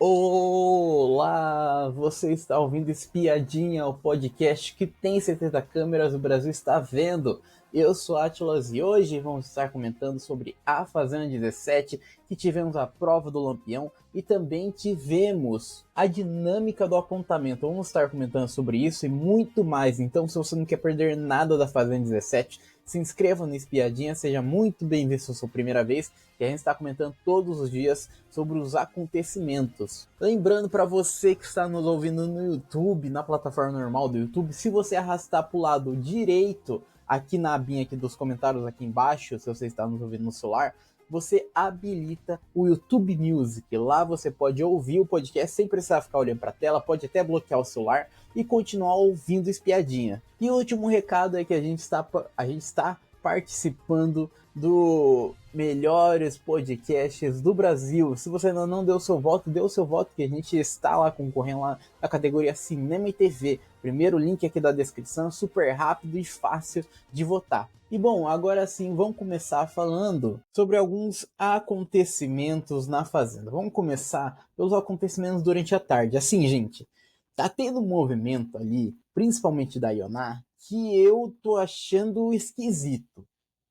Olá, você está ouvindo Espiadinha, o podcast que tem 70 câmeras, o Brasil está vendo. Eu sou Atlas e hoje vamos estar comentando sobre a Fazenda 17, que tivemos a prova do Lampião e também tivemos a dinâmica do apontamento. Vamos estar comentando sobre isso e muito mais. Então, se você não quer perder nada da Fazenda 17, se inscreva no Espiadinha, seja muito bem-vindo se é a sua primeira vez, que a gente está comentando todos os dias sobre os acontecimentos. Lembrando para você que está nos ouvindo no YouTube, na plataforma normal do YouTube, se você arrastar para o lado direito, aqui na abinha aqui dos comentários aqui embaixo, se você está nos ouvindo no celular, você habilita o YouTube Music. Lá você pode ouvir o podcast sem precisar ficar olhando para a tela, pode até bloquear o celular e continuar ouvindo Espiadinha. E o último recado é que a gente está participando do melhores podcasts do Brasil. Se você ainda não deu seu voto, dê o seu voto, que a gente está lá concorrendo lá na categoria Cinema e TV. Primeiro link aqui da descrição, super rápido e fácil de votar. E bom, agora sim, vamos começar falando sobre alguns acontecimentos na Fazenda. Vamos começar pelos acontecimentos durante a tarde. Assim, gente, tá tendo um movimento ali, principalmente da Ioná, que eu tô achando esquisito,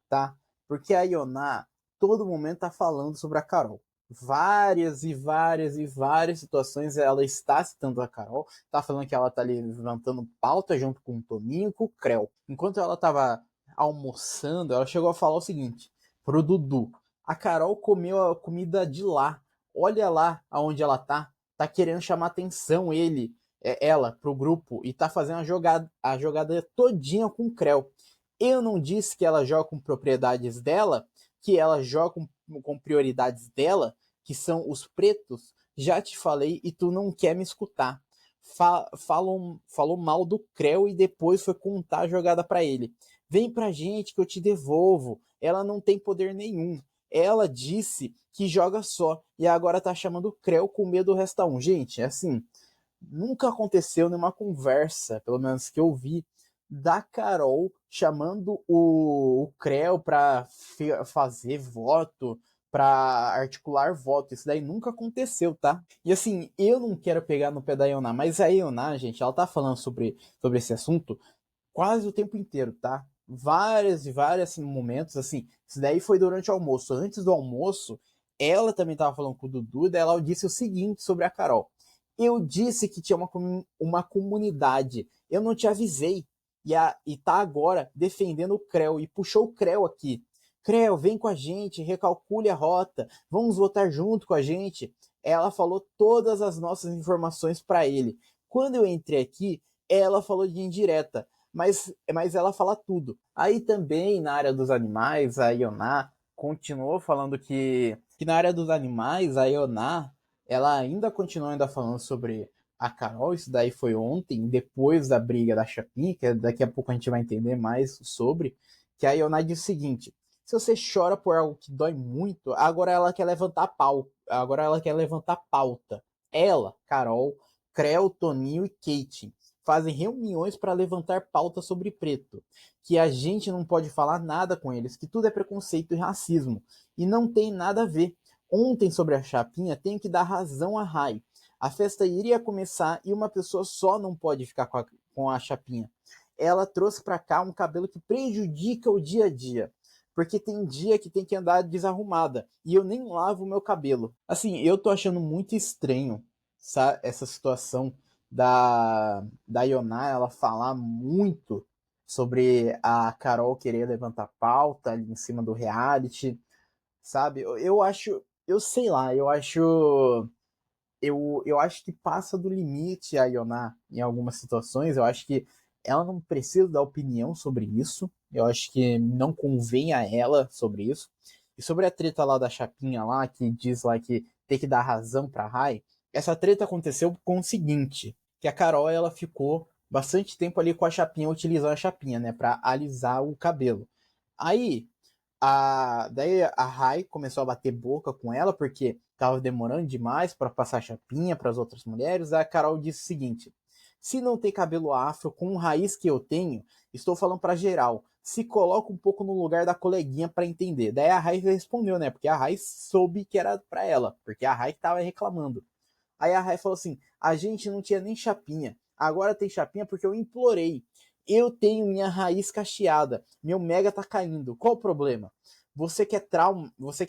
tá? Porque a Ioná, todo momento, tá falando sobre a Carol. Várias e várias e várias situações ela está citando a Carol, tá falando que ela tá ali levantando pauta junto com o Toninho e com o Creu. Enquanto ela tava almoçando, ela chegou a falar o seguinte pro Dudu: a Carol comeu a comida de lá, olha lá aonde ela tá querendo chamar atenção ela pro grupo e tá fazendo a jogada todinha com o Creu. Eu não disse que ela joga com propriedades dela, que ela joga com prioridades dela, que são os pretos. Já te falei e tu não quer me escutar. Falou mal do Creu e depois foi contar a jogada para ele. Vem pra gente que eu te devolvo. Ela não tem poder nenhum. Ela disse que joga só e agora tá chamando o Creu com medo do resta um. Gente, é assim, nunca aconteceu nenhuma conversa, pelo menos que eu vi, da Carol chamando o Creu para fazer voto, para articular voto. Isso daí nunca aconteceu, tá? E assim, eu não quero pegar no pé da Ioná, mas a Ioná, gente, ela tá falando sobre esse assunto quase o tempo inteiro, tá? Várias e vários momentos, assim, isso daí foi durante o almoço. Antes do almoço, ela também tava falando com o Dudu, daí ela disse o seguinte sobre a Carol: eu disse que tinha uma comunidade. Eu não te avisei. E tá agora defendendo o Creu. E puxou o Creu aqui. Creu, vem com a gente, recalcule a rota. Vamos votar junto com a gente. Ela falou todas as nossas informações para ele. Quando eu entrei aqui, ela falou de indireta. Mas ela fala tudo. Aí também, na área dos animais, a Ioná continuou falando que na área dos animais, a Ioná ela ainda continua falando sobre a Carol, isso daí foi ontem, depois da briga da Chapinha, que daqui a pouco a gente vai entender mais sobre, que a Ionai diz o seguinte: se você chora por algo que dói muito, agora ela quer levantar pau, agora ela quer levantar pauta. Ela, Carol, Creu, Toninho e Kate fazem reuniões para levantar pauta sobre preto, que a gente não pode falar nada com eles, que tudo é preconceito e racismo, e não tem nada a ver. Ontem, sobre a Chapinha, tenho que dar razão a Rai. A festa iria começar e uma pessoa só não pode ficar com a Chapinha. Ela trouxe para cá um cabelo que prejudica o dia a dia. Porque tem dia que tem que andar desarrumada. E eu nem lavo o meu cabelo. Assim, eu tô achando muito estranho essa situação da Ioná, ela falar muito sobre a Carol querer levantar pauta ali em cima do reality, sabe? Eu acho, eu sei lá, eu acho que passa do limite a Ioná em algumas situações. Eu acho que ela não precisa dar opinião sobre isso. Eu acho que não convém a ela sobre isso. E sobre a treta lá da Chapinha lá, que diz lá que tem que dar razão pra Rai, essa treta aconteceu com o seguinte, que a Carol, ela ficou bastante tempo ali com a Chapinha, utilizando a Chapinha, né, pra alisar o cabelo. Aí, daí a Rai começou a bater boca com ela porque tava demorando demais para passar a chapinha para as outras mulheres. A Carol disse o seguinte: se não tem cabelo afro com raiz que eu tenho, estou falando para geral. Se coloca um pouco no lugar da coleguinha para entender. Daí a Rai respondeu, né? Porque a Rai soube que era para ela, porque a Rai que tava reclamando. Aí a Rai falou assim, a gente não tinha nem chapinha, agora tem chapinha porque eu implorei. Eu tenho minha raiz cacheada, meu mega tá caindo, qual o problema? Você quer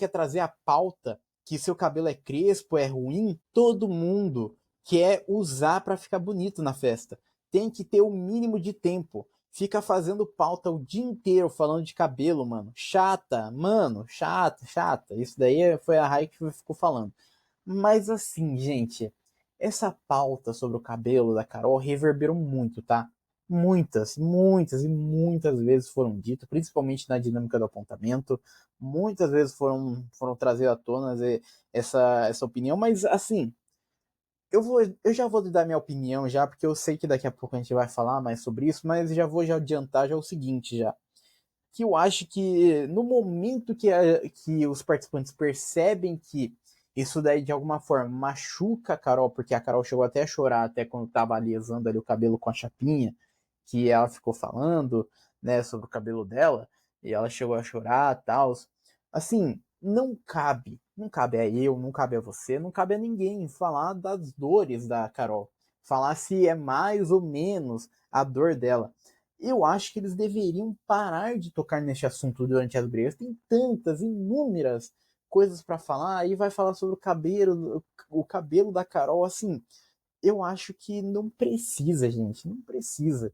trazer a pauta que seu cabelo é crespo, é ruim? Todo mundo quer usar para ficar bonito na festa. Tem que ter o mínimo de tempo. Fica fazendo pauta o dia inteiro falando de cabelo, mano. Chata, mano, chata, chata. Isso daí foi a Rai que ficou falando. Mas assim, gente, essa pauta sobre o cabelo da Carol reverberou muito, tá? Muitas e muitas vezes foram ditas, principalmente na dinâmica do apontamento. Muitas vezes foram trazidas à tona essa opinião, mas assim, eu já vou dar minha opinião já, porque eu sei que daqui a pouco a gente vai falar mais sobre isso, mas já adiantar já o seguinte já. Que eu acho que no momento que os participantes percebem que isso daí de alguma forma machuca a Carol, porque a Carol chegou até a chorar até quando tava alisando ali o cabelo com a chapinha, que ela ficou falando, né, sobre o cabelo dela, e ela chegou a chorar, tal. Assim, não cabe a eu, não cabe a você, não cabe a ninguém falar das dores da Carol, falar se é mais ou menos a dor dela. Eu acho que eles deveriam parar de tocar nesse assunto durante as brigas. Tem tantas, inúmeras coisas para falar. Aí vai falar sobre o cabelo da Carol, assim. Eu acho que não precisa, gente, não precisa.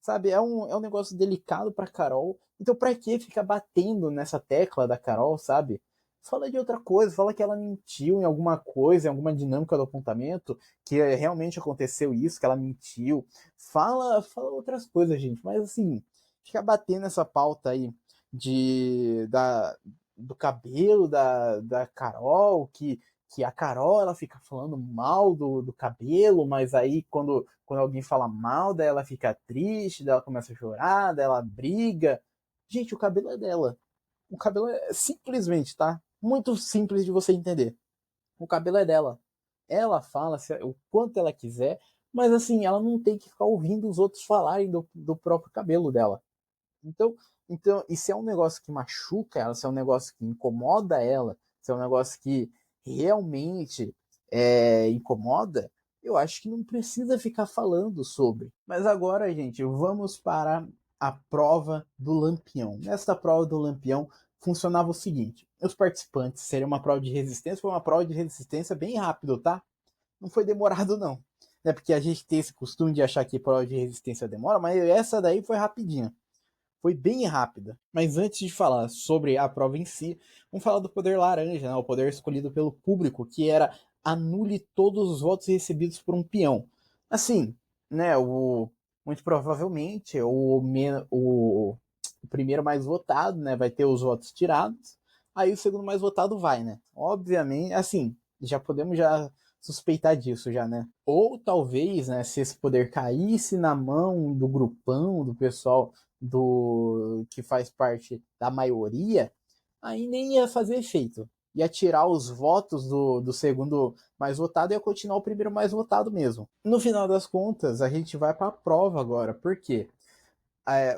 Sabe, é um negócio delicado pra Carol. Então, pra que ficar batendo nessa tecla da Carol, sabe? Fala de outra coisa, fala que ela mentiu em alguma coisa, em alguma dinâmica do apontamento, que realmente aconteceu isso, que ela mentiu. Fala outras coisas, gente. Mas assim, ficar batendo essa pauta aí do cabelo da Carol, que a Carol ela fica falando mal do cabelo, mas aí quando alguém fala mal dela, ela fica triste, daí ela começa a chorar, daí ela briga. Gente, o cabelo é dela. O cabelo é simplesmente, tá? Muito simples de você entender. O cabelo é dela. Ela fala o quanto ela quiser, mas assim, ela não tem que ficar ouvindo os outros falarem do próprio cabelo dela. Então, e se é um negócio que machuca ela, se é um negócio que incomoda ela, se é um negócio que realmente incomoda, eu acho que não precisa ficar falando sobre. Mas agora, gente, vamos para a prova do Lampião. Nesta prova do Lampião funcionava o seguinte: os participantes seriam uma prova de resistência, foi uma prova de resistência bem rápido, tá? Não foi demorado não. É porque a gente tem esse costume de achar que prova de resistência demora, mas essa daí foi rapidinha. Foi bem rápida. Mas antes de falar sobre a prova em si, vamos falar do poder laranja, né? O poder escolhido pelo público, que era anule todos os votos recebidos por um peão. Assim, né? Muito provavelmente o primeiro mais votado, né? Vai ter os votos tirados. Aí o segundo mais votado vai, né? Obviamente, assim, já podemos já suspeitar disso já, né? Ou talvez, né, se esse poder caísse na mão do grupão, do pessoal do que faz parte da maioria, aí nem ia fazer efeito. Ia tirar os votos do segundo mais votado e ia continuar o primeiro mais votado mesmo. No final das contas, a gente vai para a prova agora. Por quê?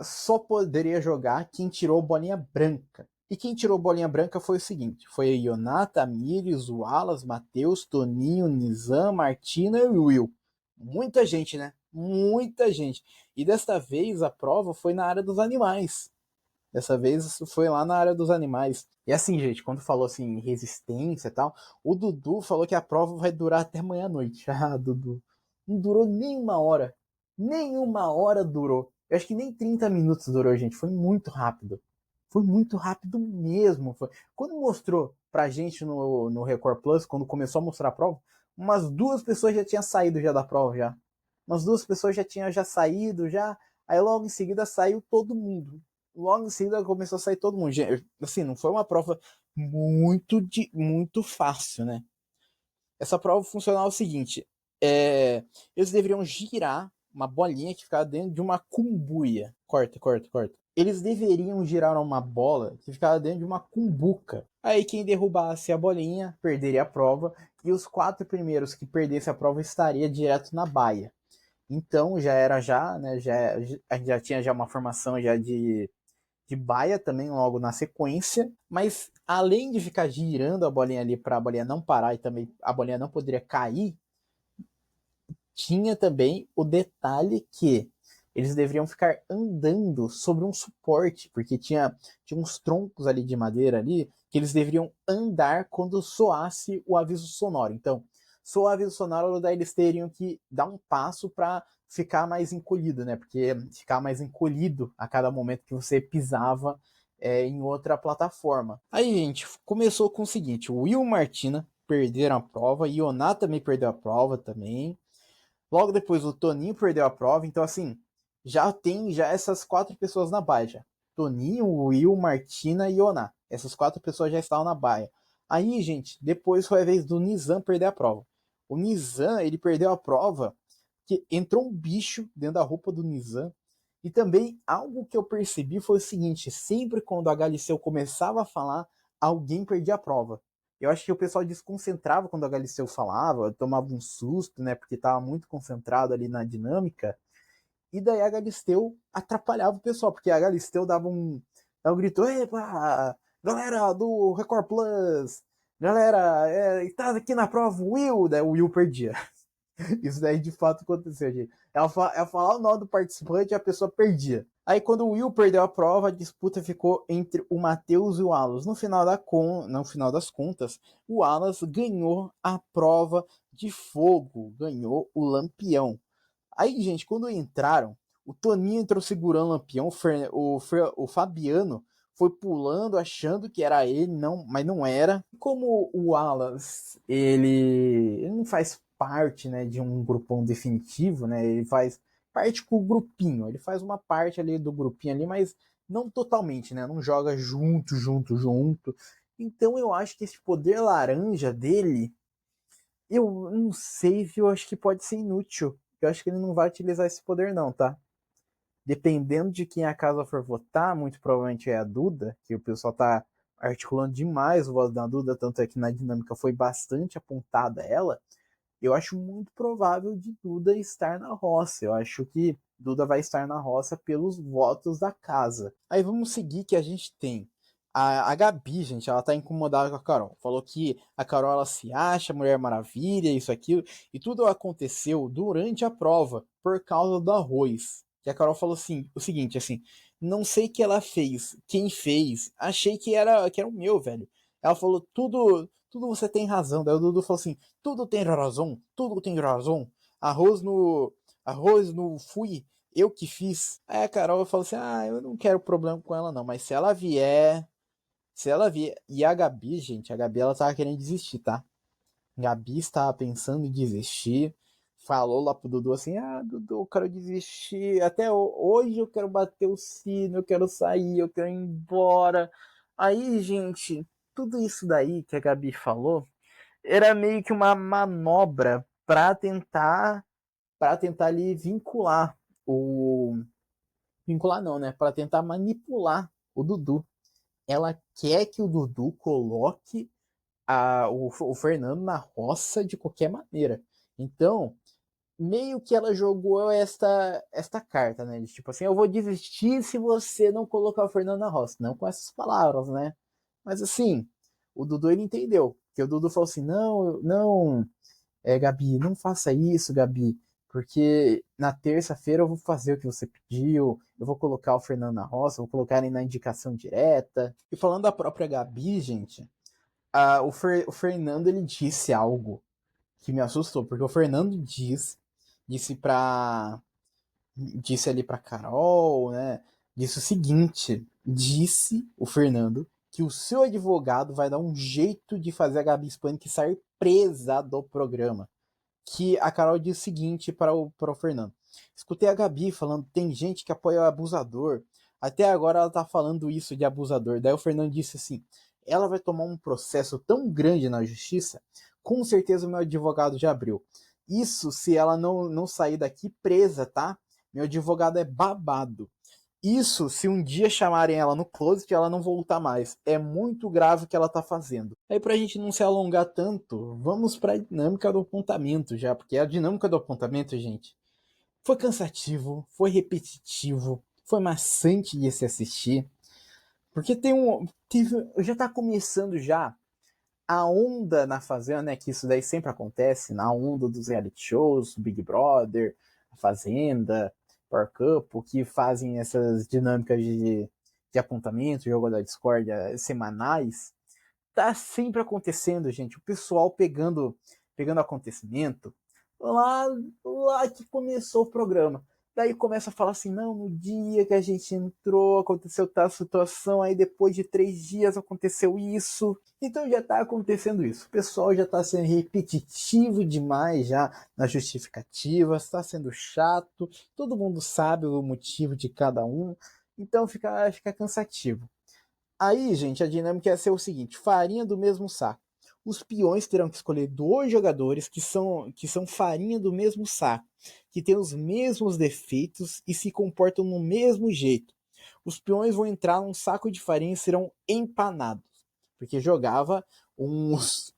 Só poderia jogar quem tirou bolinha branca. E quem tirou bolinha branca foi o seguinte: foi a Ionata, Mires, Wallace, Matheus, Toninho, Nizam, Martina e Will. Muita gente, né? Muita gente. E desta vez a prova foi na área dos animais. Dessa vez foi lá na área dos animais. E assim, gente, quando falou assim, resistência e tal, o Dudu falou que a prova vai durar até amanhã-noite. Ah, Dudu. Não durou nem uma hora. Nem uma hora durou. Eu acho que nem 30 minutos durou, gente. Foi muito rápido. Foi muito rápido mesmo. Quando mostrou pra gente no Record Plus, quando começou a mostrar a prova, umas duas pessoas já tinham saído já da prova já. Umas duas pessoas já tinham já saído já. Aí logo em seguida saiu todo mundo. Logo em seguida começou a sair todo mundo. Assim, não foi uma prova muito fácil, né? Essa prova funcionava o seguinte: eles deveriam girar uma bolinha que ficava dentro de uma cumbuia. Corta, corta, corta. Eles deveriam girar uma bola que ficava dentro de uma cumbuca. Aí quem derrubasse a bolinha perderia a prova e os quatro primeiros que perdessem a prova estaria direto na baia. Então já era né? A gente já tinha já uma formação já de baia também logo na sequência, mas além de ficar girando a bolinha ali para a bolinha não parar e também a bolinha não poderia cair, tinha também o detalhe que eles deveriam ficar andando sobre um suporte, porque tinha uns troncos ali de madeira ali, que eles deveriam andar quando soasse o aviso sonoro. Então, soou o aviso sonoro, daí eles teriam que dar um passo para ficar mais encolhido, né? Porque ficar mais encolhido a cada momento que você pisava em outra plataforma. Aí, gente, começou com o seguinte: o Will e Martina perderam a prova, e Ioná também perdeu a prova também. Logo depois o Toninho perdeu a prova, então assim, já tem já essas 4 pessoas na baia já. Toninho, Will, Martina e Ioná. Essas 4 pessoas já estavam na baia. Aí, gente, depois foi a vez do Nizam perder a prova. O Nizam, ele perdeu a prova que entrou um bicho dentro da roupa do Nizam. E também algo que eu percebi foi o seguinte: sempre quando a Galiceu começava a falar, alguém perdia a prova. Eu acho que o pessoal desconcentrava quando a Galisteu falava, tomava um susto, né? Porque estava muito concentrado ali na dinâmica. E daí a Galisteu atrapalhava o pessoal, porque a Galisteu dava um grito: epa, galera do Record Plus, galera, está aqui na prova o Will, daí o Will perdia. Isso daí de fato aconteceu, gente. Ela falava o nome do participante e a pessoa perdia. Aí quando o Will perdeu a prova, a disputa ficou entre o Matheus e o Alas. No final das contas, o Alas ganhou a prova de fogo, ganhou o Lampião. Aí, gente, quando entraram, o Toninho entrou segurando o Lampião, o Fabiano foi pulando achando que era ele, não, mas não era. Como o Alas, ele não faz parte, né, de um grupão definitivo, né? Ele faz parte com o grupinho, ele faz uma parte ali do grupinho ali, mas não totalmente, né? Não joga junto. Então eu acho que esse poder laranja dele, eu não sei se eu acho que pode ser inútil. Eu acho que ele não vai utilizar esse poder não, tá? Dependendo de quem a casa for votar, muito provavelmente é a Duda, que o pessoal tá articulando demais o voto da Duda, tanto é que na dinâmica foi bastante apontada ela. Eu acho muito provável de Duda estar na roça. Eu acho que Duda vai estar na roça pelos votos da casa. Aí vamos seguir que a gente tem a Gabi, gente, ela tá incomodada com a Carol. Falou que a Carol ela se acha Mulher Maravilha, isso, aquilo. E tudo aconteceu durante a prova, por causa do arroz. Que a Carol falou assim, o seguinte, assim, não sei o que ela fez, quem fez, achei que era o meu, velho. Ela falou, tudo você tem razão. Daí o Dudu falou assim, tudo tem razão. Arroz no, arroz no fui, eu que fiz. Aí a Carol falou assim, eu não quero problema com ela não, mas se ela vier, e a Gabi, gente, a Gabi ela tava querendo desistir, tá? A Gabi estava pensando em desistir, falou lá pro Dudu assim, Dudu, eu quero desistir, até hoje eu quero bater o sino, eu quero sair, eu quero ir embora. Aí, gente, tudo isso daí que a Gabi falou, era meio que uma manobra para tentar ali o vincular não, né? Para tentar manipular o Dudu. Ela quer que o Dudu coloque o Fernando na roça de qualquer maneira. Então, meio que ela jogou esta carta, né? De tipo assim, eu vou desistir se você não colocar o Fernando na roça. Não com essas palavras, né? Mas assim, o Dudu ele entendeu. Porque o Dudu falou assim, não, não, Gabi, não faça isso, Gabi, porque na terça-feira eu vou fazer o que você pediu, eu vou colocar o Fernando na roça, vou colocar ele na indicação direta. E falando da própria Gabi, gente, o Fernando ele disse algo que me assustou, porque o Fernando disse ali pra Carol, né? Disse o seguinte: disse o Fernando que o seu advogado vai dar um jeito de fazer a Gabi Spanik sair presa do programa. Que a Carol disse o seguinte para o Fernando: escutei a Gabi falando, tem gente que apoia o abusador. Até agora ela tá falando isso de abusador. Daí o Fernando disse assim: ela vai tomar um processo tão grande na justiça, com certeza o meu advogado já abriu. Isso se ela não sair daqui presa, tá? Meu advogado é babado. Isso se um dia chamarem ela no closet e ela não voltar mais. É muito grave o que ela tá fazendo. Aí pra gente não se alongar tanto, vamos pra dinâmica do apontamento já, porque a dinâmica do apontamento, gente, foi cansativo, foi repetitivo, foi maçante de se assistir, porque já tá começando já a onda na Fazenda, né, que isso daí sempre acontece, na onda dos reality shows, Big Brother, a Fazenda, Power Couple, que fazem essas dinâmicas de apontamento, jogo da discórdia semanais, tá sempre acontecendo, gente. O pessoal pegando acontecimento lá, lá que começou o programa. Daí começa a falar assim, não, no dia que a gente entrou, aconteceu tal situação, aí depois de 3 dias aconteceu isso. Então já tá acontecendo isso. O pessoal já tá sendo repetitivo demais já nas justificativas, tá sendo chato, todo mundo sabe o motivo de cada um, então fica cansativo. Aí, gente, a dinâmica ia ser o seguinte: farinha do mesmo saco. Os peões terão que escolher 2 jogadores que são farinha do mesmo saco, que têm os mesmos defeitos e se comportam no mesmo jeito. Os peões vão entrar num saco de farinha e serão empanados. Porque jogava uns.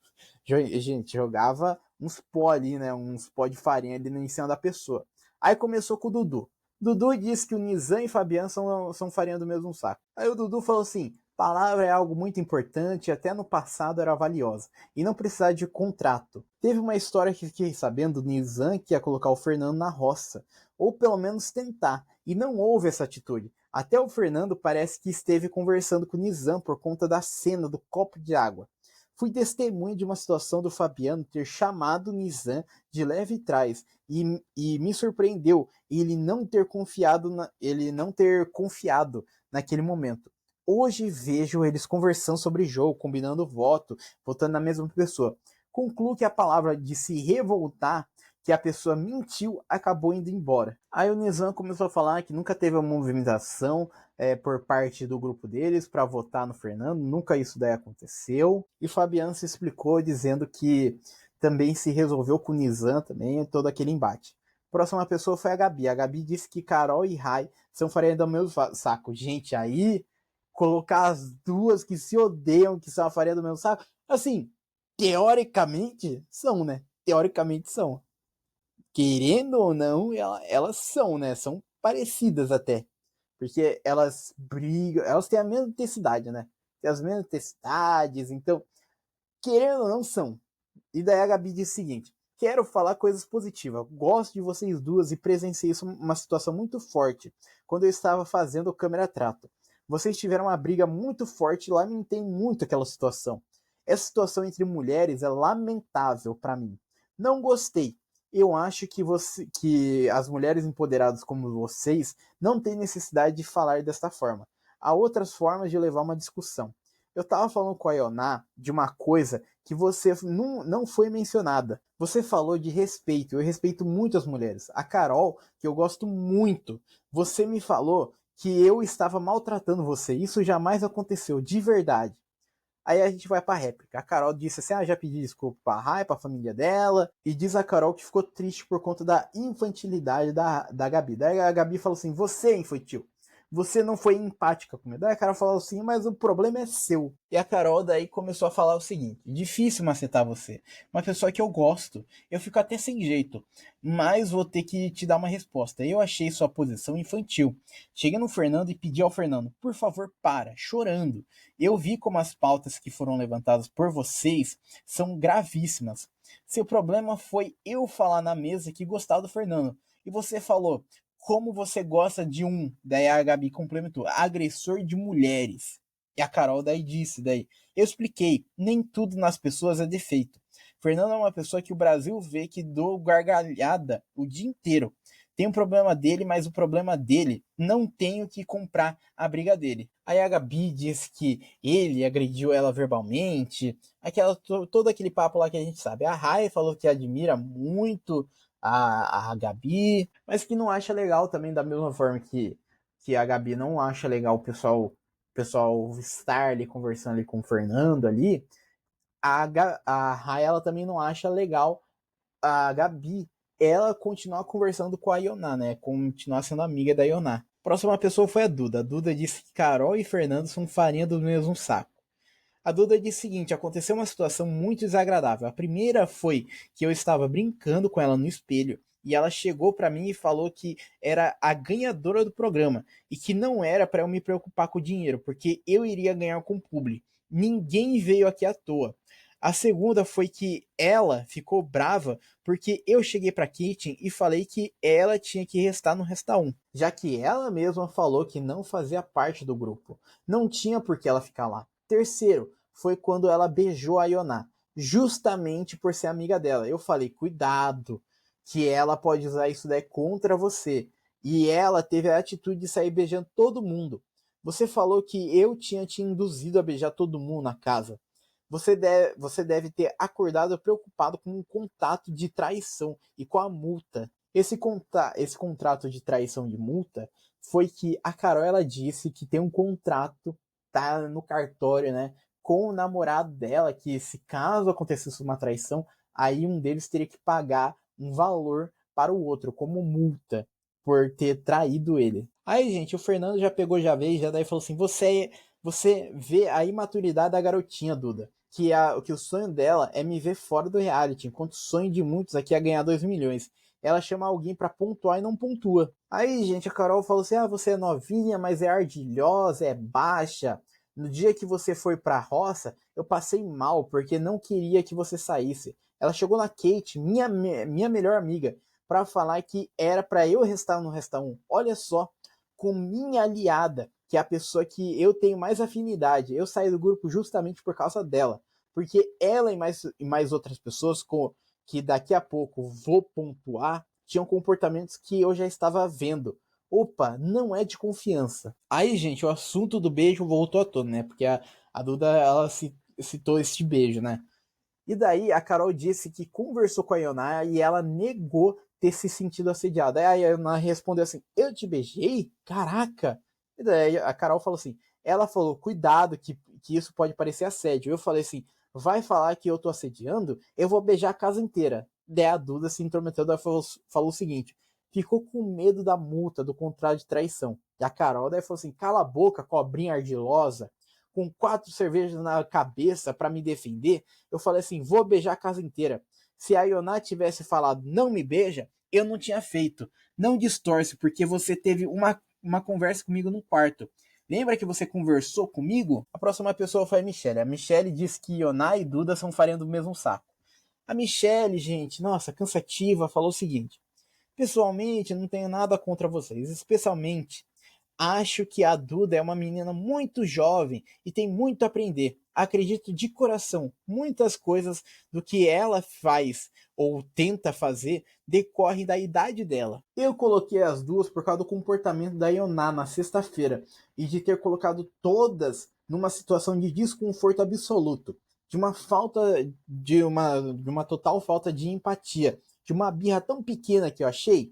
Gente, jogava uns pó ali, né? Uns pó de farinha ali em cima da pessoa. Aí começou com o Dudu. Dudu disse que o Nizam e Fabiano são farinha do mesmo saco. Aí o Dudu falou assim: palavra é algo muito importante e até no passado era valiosa. E não precisar de contrato. Teve uma história que fiquei sabendo do Nizam que ia colocar o Fernando na roça. Ou pelo menos tentar. E não houve essa atitude. Até o Fernando parece que esteve conversando com o Nizam por conta da cena do copo de água. Fui testemunha de uma situação do Fabiano ter chamado o Nizam de leve trás e me surpreendeu ele não ter confiado naquele momento. Hoje vejo eles conversando sobre jogo, combinando voto, votando na mesma pessoa. Concluo que a palavra de se revoltar, que a pessoa mentiu, acabou indo embora. Aí o Nizam começou a falar que nunca teve uma movimentação por parte do grupo deles para votar no Fernando, nunca isso daí aconteceu. E Fabiano se explicou dizendo que também se resolveu com o Nizam também, todo aquele embate. Próxima pessoa foi a Gabi. A Gabi disse que Carol e Rai são farinha do meu saco. Gente, aí colocar as duas que se odeiam, que são a farinha do mesmo saco, assim, teoricamente são, né? Teoricamente são. Querendo ou não, elas são, né? São parecidas até. Porque elas brigam, elas têm a mesma intensidade, né? Tem as mesmas intensidades, então, querendo ou não, são. E daí a Gabi disse o seguinte: quero falar coisas positivas. Gosto de vocês duas e presenciei isso uma situação muito forte quando eu estava fazendo o câmera trato. Vocês tiveram uma briga muito forte e lamentei muito aquela situação. Essa situação entre mulheres é lamentável para mim. Não gostei. Eu acho que as mulheres empoderadas como vocês não têm necessidade de falar desta forma. Há outras formas de levar uma discussão. Eu tava falando com a Ioná de uma coisa que você não foi mencionada. Você falou de respeito. Eu respeito muito as mulheres. A Carol, que eu gosto muito, você me falou que eu estava maltratando você. Isso jamais aconteceu, de verdade. Aí a gente vai pra réplica. A Carol disse assim: já pedi desculpa pra Rai, pra família dela. E diz a Carol que ficou triste por conta da infantilidade da Gabi. Daí a Gabi falou assim: você é infantil. Você não foi empática comigo. Daí a Carol falou assim: mas o problema é seu. E a Carol daí começou a falar o seguinte: difícil macetar você. Uma pessoa que eu gosto. Eu fico até sem jeito. Mas vou ter que te dar uma resposta. Eu achei sua posição infantil. Cheguei no Fernando e pedi ao Fernando: por favor, para, chorando. Eu vi como as pautas que foram levantadas por vocês são gravíssimas. Seu problema foi eu falar na mesa que gostava do Fernando. E você falou: como você gosta de um? Daí a Gabi complementou: agressor de mulheres. E a Carol daí disse, eu expliquei, nem tudo nas pessoas é defeito. Fernando é uma pessoa que o Brasil vê que dou gargalhada o dia inteiro. Tem um problema dele, mas o problema dele não tenho que comprar a briga dele. Aí a Gabi disse que ele agrediu ela verbalmente, todo aquele papo lá que a gente sabe. A Rai falou que admira muito a Gabi, mas que não acha legal também, da mesma forma que a Gabi não acha legal o pessoal estar ali conversando ali com o Fernando ali. A Rai, ela também não acha legal a Gabi ela continuar conversando com a Ioná, né? Continuar sendo amiga da Ioná. Próxima pessoa foi a Duda. A Duda disse que Carol e Fernando são farinha do mesmo saco. A Duda disse o seguinte: aconteceu uma situação muito desagradável. A primeira foi que eu estava brincando com ela no espelho e ela chegou para mim e falou que era a ganhadora do programa e que não era para eu me preocupar com o dinheiro, porque eu iria ganhar com o publi. Ninguém veio aqui à toa. A segunda foi que ela ficou brava porque eu cheguei pra Caitlyn e falei que ela tinha que restar no Resta 1, já que ela mesma falou que não fazia parte do grupo. Não tinha por que ela ficar lá. Terceiro, foi quando ela beijou a Ioná, justamente por ser amiga dela. Eu falei, cuidado, que ela pode usar isso daí contra você. E ela teve a atitude de sair beijando todo mundo. Você falou que eu tinha te induzido a beijar todo mundo na casa. Você deve ter acordado preocupado com um contato de traição e com a multa. Esse contrato de traição de multa foi que a Carol ela disse que tem um contrato, tá no cartório, né, com o namorado dela, que se caso acontecesse uma traição, aí um deles teria que pagar um valor para o outro como multa por ter traído ele. Aí, gente, o Fernando já pegou, já veio, já daí falou assim: você vê a imaturidade da garotinha, Duda. Que o sonho dela é me ver fora do reality, enquanto o sonho de muitos aqui é ganhar 2 milhões. Ela chama alguém pra pontuar e não pontua. Aí, gente, a Carol falou assim: ah, você é novinha, mas é ardilhosa, é baixa. No dia que você foi pra roça, eu passei mal, porque não queria que você saísse. Ela chegou na Kate, minha melhor amiga, pra falar que era pra eu restar no Resta 1. Olha só, com minha aliada, que é a pessoa que eu tenho mais afinidade. Eu saí do grupo justamente por causa dela. Porque ela e mais outras pessoas que daqui a pouco vou pontuar, tinham comportamentos que eu já estava vendo. Opa, não é de confiança. Aí, gente, o assunto do beijo voltou à tona, né? Porque a Duda, ela citou este beijo, né? E daí a Carol disse que conversou com a Ioná e ela negou ter se sentido assediada. Aí a Ioná respondeu assim: eu te beijei? Caraca! E daí a Carol falou assim: ela falou, cuidado, que isso pode parecer assédio. Eu falei assim: vai falar que eu tô assediando? Eu vou beijar a casa inteira. Daí a Duda se intrometeu e falou o seguinte: ficou com medo da multa, do contrato de traição. E a Carol daí falou assim: cala a boca, cobrinha ardilosa, com 4 cervejas na cabeça para me defender. Eu falei assim: vou beijar a casa inteira. Se a Ioná tivesse falado não me beija, eu não tinha feito. Não distorce, porque você teve uma conversa comigo no quarto. Lembra que você conversou comigo? A próxima pessoa foi a Michelle. A Michelle disse que Ioná e Duda são farinha do mesmo saco. A Michelle, gente, nossa, cansativa, falou o seguinte: pessoalmente, não tenho nada contra vocês, especialmente acho que a Duda é uma menina muito jovem e tem muito a aprender. Acredito de coração, muitas coisas do que ela faz ou tenta fazer decorrem da idade dela. Eu coloquei as duas por causa do comportamento da Ioná na sexta-feira e de ter colocado todas numa situação de desconforto absoluto, de uma falta de uma total falta de empatia, de uma birra tão pequena que eu achei.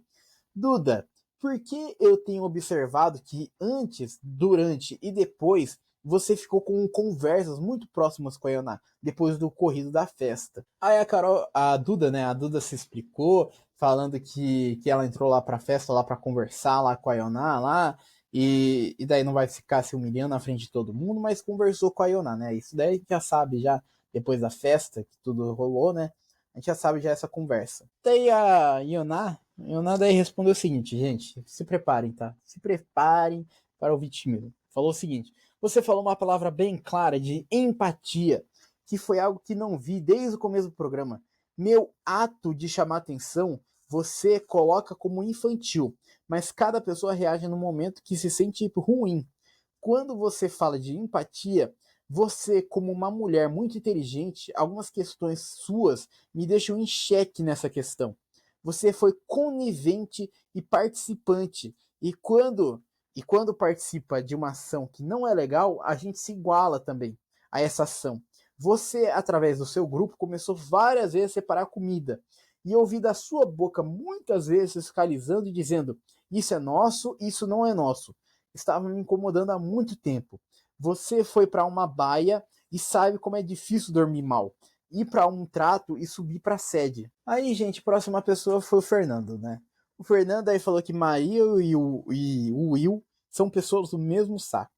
Duda, porque eu tenho observado que antes, durante e depois você ficou com conversas muito próximas com a Ioná, depois do corrido da festa. Aí a Carol, a Duda, né? A Duda se explicou, falando que ela entrou lá pra festa, lá pra conversar lá com a Ioná, lá, e daí não vai ficar se humilhando na frente de todo mundo, mas conversou com a Ioná, né? Isso daí a gente já sabe, já depois da festa, que tudo rolou, né? A gente já sabe já essa conversa. Daí a Ioná daí respondeu o seguinte: gente, se preparem, tá? Se preparem para o vitimismo. Falou o seguinte: você falou uma palavra bem clara de empatia, que foi algo que não vi desde o começo do programa. Meu ato de chamar atenção, você coloca como infantil, mas cada pessoa reage no momento que se sente ruim. Quando você fala de empatia, você, como uma mulher muito inteligente, algumas questões suas me deixam em xeque nessa questão. Você foi conivente e participante. E quando participa de uma ação que não é legal, a gente se iguala também a essa ação. Você, através do seu grupo, começou várias vezes a separar comida. E eu ouvi da sua boca muitas vezes fiscalizando e dizendo: isso é nosso, isso não é nosso. Estava me incomodando há muito tempo. Você foi para uma baia e sabe como é difícil dormir mal. Ir para um trato e subir para a sede. Aí, gente, a próxima pessoa foi o Fernando, né? O Fernando aí falou que Maria e o Will são pessoas do mesmo saco,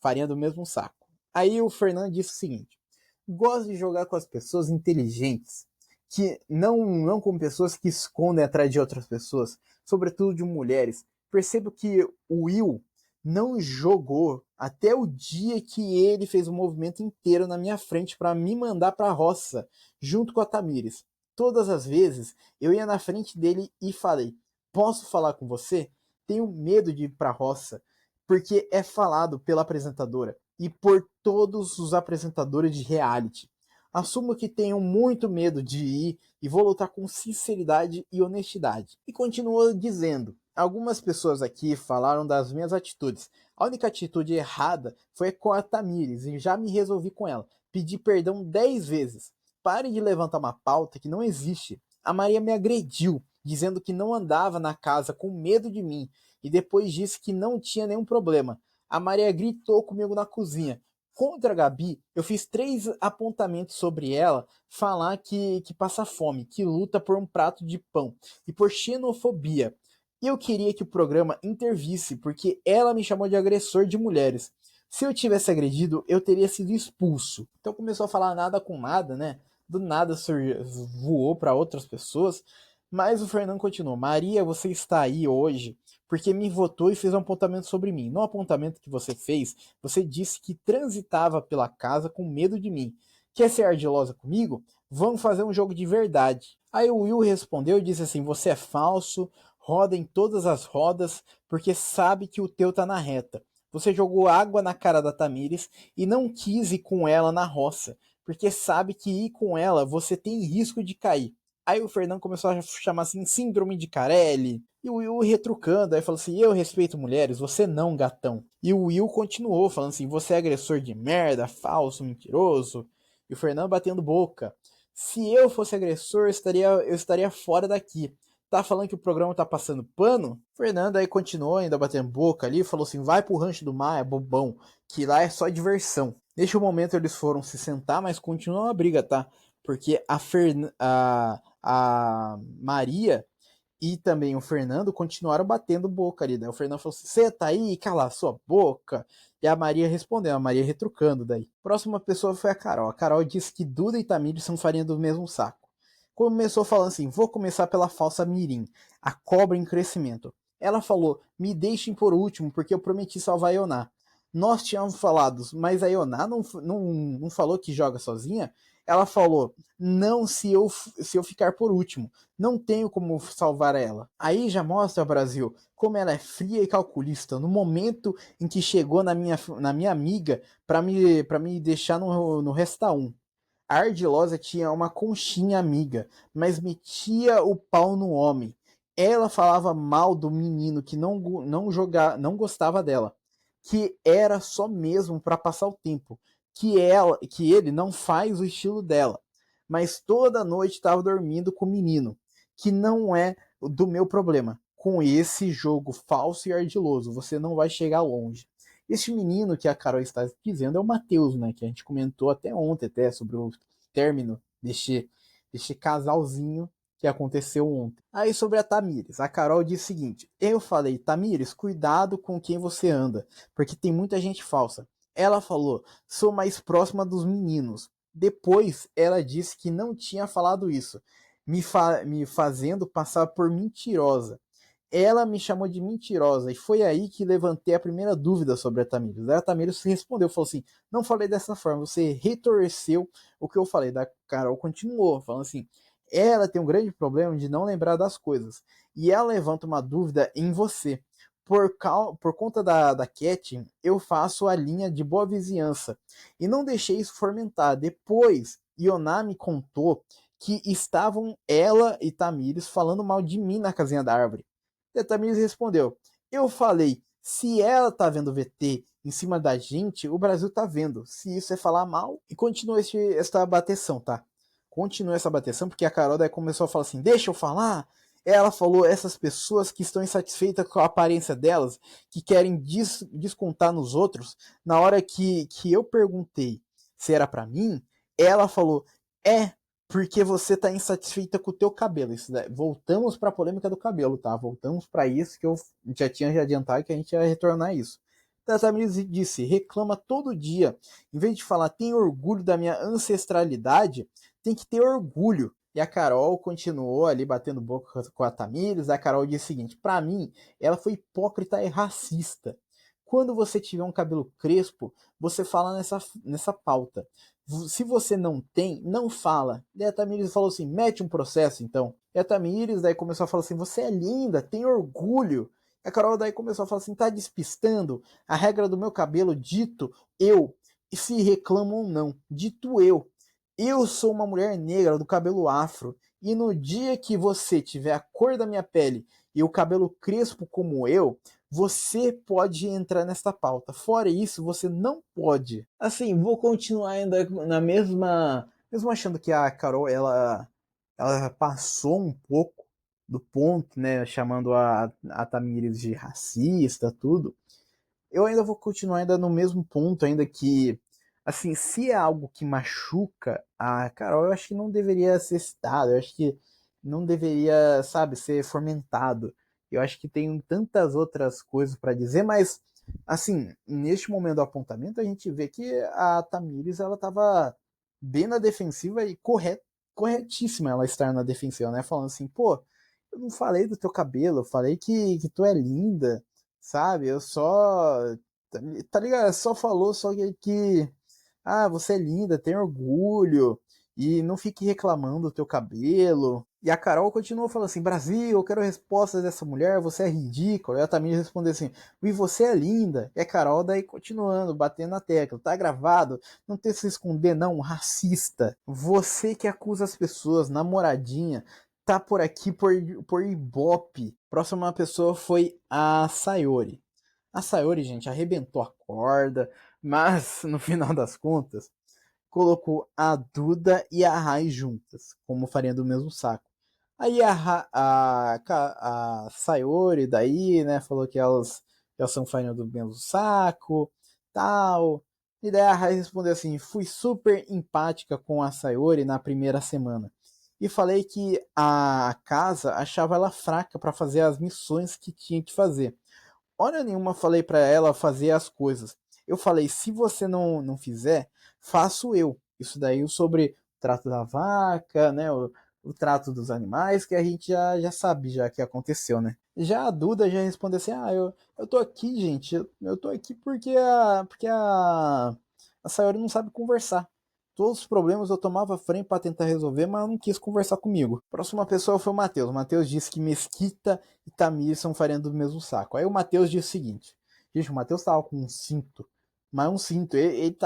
farinha do mesmo saco. Aí o Fernando disse o seguinte: gosto de jogar com as pessoas inteligentes, que não com pessoas que escondem atrás de outras pessoas, sobretudo de mulheres. Percebo que o Will não jogou até o dia que ele fez o movimento inteiro na minha frente para me mandar para a roça, junto com a Tamires. Todas as vezes eu ia na frente dele e falei: posso falar com você? Tenho medo de ir para a roça, porque é falado pela apresentadora e por todos os apresentadores de reality. Assumo que tenho muito medo de ir e vou lutar com sinceridade e honestidade. E continuou dizendo: algumas pessoas aqui falaram das minhas atitudes. A única atitude errada foi com a Tamires e já me resolvi com ela. Pedi perdão 10 vezes. Pare de levantar uma pauta que não existe. A Maria me agrediu, dizendo que não andava na casa com medo de mim e depois disse que não tinha nenhum problema. A Maria gritou comigo na cozinha. Contra a Gabi, eu fiz 3 apontamentos sobre ela, falar que passa fome, que luta por um prato de pão e por xenofobia. Eu queria que o programa intervisse, porque ela me chamou de agressor de mulheres. Se eu tivesse agredido, eu teria sido expulso. Então começou a falar nada com nada, né? Do nada voou para outras pessoas. Mas o Fernando continuou: Maria, você está aí hoje porque me votou e fez um apontamento sobre mim. No apontamento que você fez, você disse que transitava pela casa com medo de mim. Quer ser ardilosa comigo? Vamos fazer um jogo de verdade. Aí o Will respondeu e disse assim: você é falso, roda em todas as rodas, porque sabe que o teu tá na reta. Você jogou água na cara da Tamires e não quis ir com ela na roça, porque sabe que ir com ela você tem risco de cair. Aí o Fernando começou a chamar assim, síndrome de Carelli. E o Will retrucando, aí falou assim: eu respeito mulheres, você não, gatão. E o Will continuou falando assim: você é agressor de merda, falso, mentiroso. E o Fernando batendo boca: se eu fosse agressor, eu estaria fora daqui. Tá falando que o programa tá passando pano? Fernando aí continuou ainda batendo boca ali, falou assim: vai pro Rancho do Mar, é bobão, que lá é só diversão. Neste momento eles foram se sentar, mas continuou a briga, tá? Porque a Maria e também o Fernando continuaram batendo boca ali. Daí o Fernando falou assim: você tá aí, cala a sua boca. E a Maria respondeu, a Maria retrucando daí. Próxima pessoa foi a Carol. A Carol disse que Duda e Tamires são farinha do mesmo saco. Começou falando assim: vou começar pela falsa Mirim, a cobra em crescimento. Ela falou: me deixem por último, porque eu prometi salvar a Ioná. Nós tínhamos falado, mas a Ioná não falou que joga sozinha? Ela falou: não, se eu ficar por último, não tenho como salvar ela. Aí já mostra, Brasil, como ela é fria e calculista. No momento em que chegou na minha amiga para me deixar no Resta 1. A Ardilosa tinha uma conchinha amiga, mas metia o pau no homem. Ela falava mal do menino que não gostava dela, que era só mesmo para passar o tempo, que ele não faz o estilo dela, mas toda noite estava dormindo com o menino, que não é do meu problema. Com esse jogo falso e ardiloso, você não vai chegar longe. Este menino que a Carol está dizendo é o Matheus, né? Que a gente comentou até ontem, até sobre o término deste casalzinho que aconteceu ontem. Aí sobre a Tamires, a Carol disse o seguinte: eu falei, Tamires, cuidado com quem você anda, porque tem muita gente falsa. Ela falou, sou mais próxima dos meninos. Depois ela disse que não tinha falado isso, me fazendo passar por mentirosa. Ela me chamou de mentirosa e foi aí que levantei a primeira dúvida sobre a Tamires. Daí a Tamires respondeu, falou assim: não falei dessa forma, você retorceu o que eu falei. Da Carol continuou, falando assim: ela tem um grande problema de não lembrar das coisas e ela levanta uma dúvida em você. Por conta da Cat, eu faço a linha de boa vizinhança e não deixei isso fomentar. Depois, Ioná me contou que estavam ela e Tamires falando mal de mim na casinha da árvore. E a Tamires respondeu: eu falei, se ela tá vendo VT em cima da gente, o Brasil tá vendo. Se isso é falar mal. E continua esta bateção, tá? Continua essa bateção, porque a Carol daí começou a falar assim: deixa eu falar. Ela falou essas pessoas que estão insatisfeitas com a aparência delas, que querem descontar nos outros. Na hora que eu perguntei se era para mim, ela falou: é, porque você tá insatisfeita com o teu cabelo. Isso, né? Voltamos para a polêmica do cabelo, tá? Voltamos para isso que eu já tinha adiantado que a gente ia retornar a isso. Tamires disse: reclama todo dia. Em vez de falar tem orgulho da minha ancestralidade, tem que ter orgulho. E a Carol continuou ali batendo boca com a Tamires. A Carol disse o seguinte: para mim, ela foi hipócrita e racista. Quando você tiver um cabelo crespo, você fala nessa pauta. Se você não tem, não fala. E a Tamires falou assim, mete um processo então. E a Tamires daí começou a falar assim, você é linda, tem orgulho. E a Carol daí começou a falar assim, tá despistando a regra do meu cabelo, dito eu. E se reclamam ou não, dito eu. Eu sou uma mulher negra do cabelo afro. E no dia que você tiver a cor da minha pele e o cabelo crespo como eu, você pode entrar nesta pauta. Fora isso, você não pode. Assim, vou continuar ainda na mesma, mesmo achando que a Carol ela passou um pouco do ponto, né, chamando a Tamires de racista, tudo. Eu ainda vou continuar ainda no mesmo ponto, ainda que, assim, se é algo que machuca a Carol, eu acho que não deveria ser citado, eu acho que não deveria, sabe, ser fomentado. Eu acho que tem tantas outras coisas para dizer, mas, assim, neste momento do apontamento, a gente vê que a Tamires, ela tava bem na defensiva e corretíssima ela estar na defensiva, né? Falando assim, pô, eu não falei do teu cabelo, eu falei que tu é linda, sabe? Eu só. Tá ligado? Só falou só ah, você é linda, tem orgulho, e não fique reclamando do teu cabelo. E a Carol continuou falando assim: Brasil, eu quero respostas dessa mulher, você é ridícula. E a Tamir respondeu assim: e você é linda. E a Carol daí continuando, batendo na tecla: tá gravado, não tem que se esconder, não, racista. Você que acusa as pessoas, namoradinha, tá por aqui por Ibope. Próxima pessoa foi a Sayori. A Sayori, gente, arrebentou a corda, mas no final das contas, colocou a Duda e a Rai juntas, como farinha do mesmo saco. Aí a Sayori daí, né, falou que elas são farinha do mesmo saco, tal. E daí a Rai respondeu assim, fui super empática com a Sayori na primeira semana. E falei que a casa achava ela fraca para fazer as missões que tinha que fazer. Hora nenhuma falei para ela fazer as coisas. Eu falei, se você não fizer, faço eu. Isso daí sobre o trato da vaca, né? O trato dos animais, que a gente já sabe já que aconteceu, né? Já a Duda já respondeu assim, eu tô aqui, gente, eu tô aqui porque a Sayori não sabe conversar. Todos os problemas eu tomava frente para tentar resolver, mas não quis conversar comigo. Próxima pessoa foi o Matheus. O Matheus disse que Mesquita e Tamir são farinha do mesmo saco. Aí o Matheus disse o seguinte: gente, o Matheus tava com um cinto, mas um cinto, ele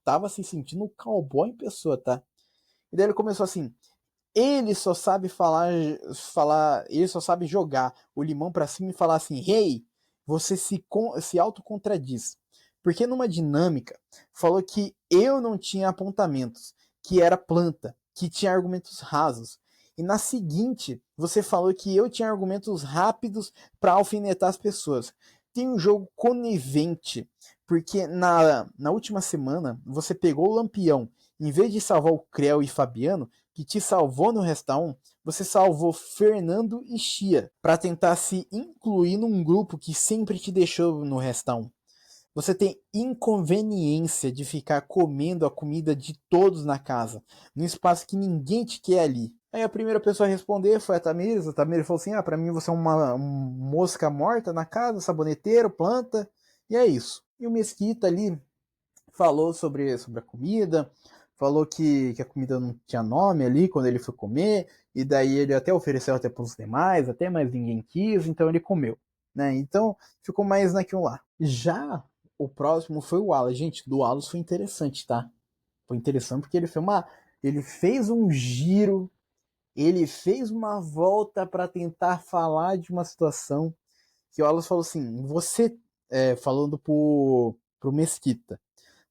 tava se sentindo um cowboy em pessoa, tá? E daí ele começou assim: ele só sabe ele só sabe jogar o limão pra cima e falar assim: hey, você se autocontradis. Porque numa dinâmica, falou que eu não tinha apontamentos, que era planta, que tinha argumentos rasos. E na seguinte, você falou que eu tinha argumentos rápidos para alfinetar as pessoas. Tem um jogo conivente, porque na última semana você pegou o Lampião, em vez de salvar o Creu e Fabiano, que te salvou no Resta 1, você salvou Fernando e Chia para tentar se incluir num grupo que sempre te deixou no Resta 1. Você tem inconveniência de ficar comendo a comida de todos na casa, num espaço que ninguém te quer ali. Aí a primeira pessoa a responder foi a Tamires. A Tamires falou assim: ah, pra mim você é uma mosca morta na casa, saboneteiro, planta, e é isso. E o Mesquita ali falou sobre a comida, falou que a comida não tinha nome ali quando ele foi comer, e daí ele até ofereceu até para os demais, até mais ninguém quis, então ele comeu, né? Então ficou mais naquilo lá. Já o próximo foi o Wallace. Gente, do Wallace foi interessante, tá? Foi interessante porque ele fez um giro, ele fez uma volta para tentar falar de uma situação que o Wallace falou assim, falando pro Mesquita,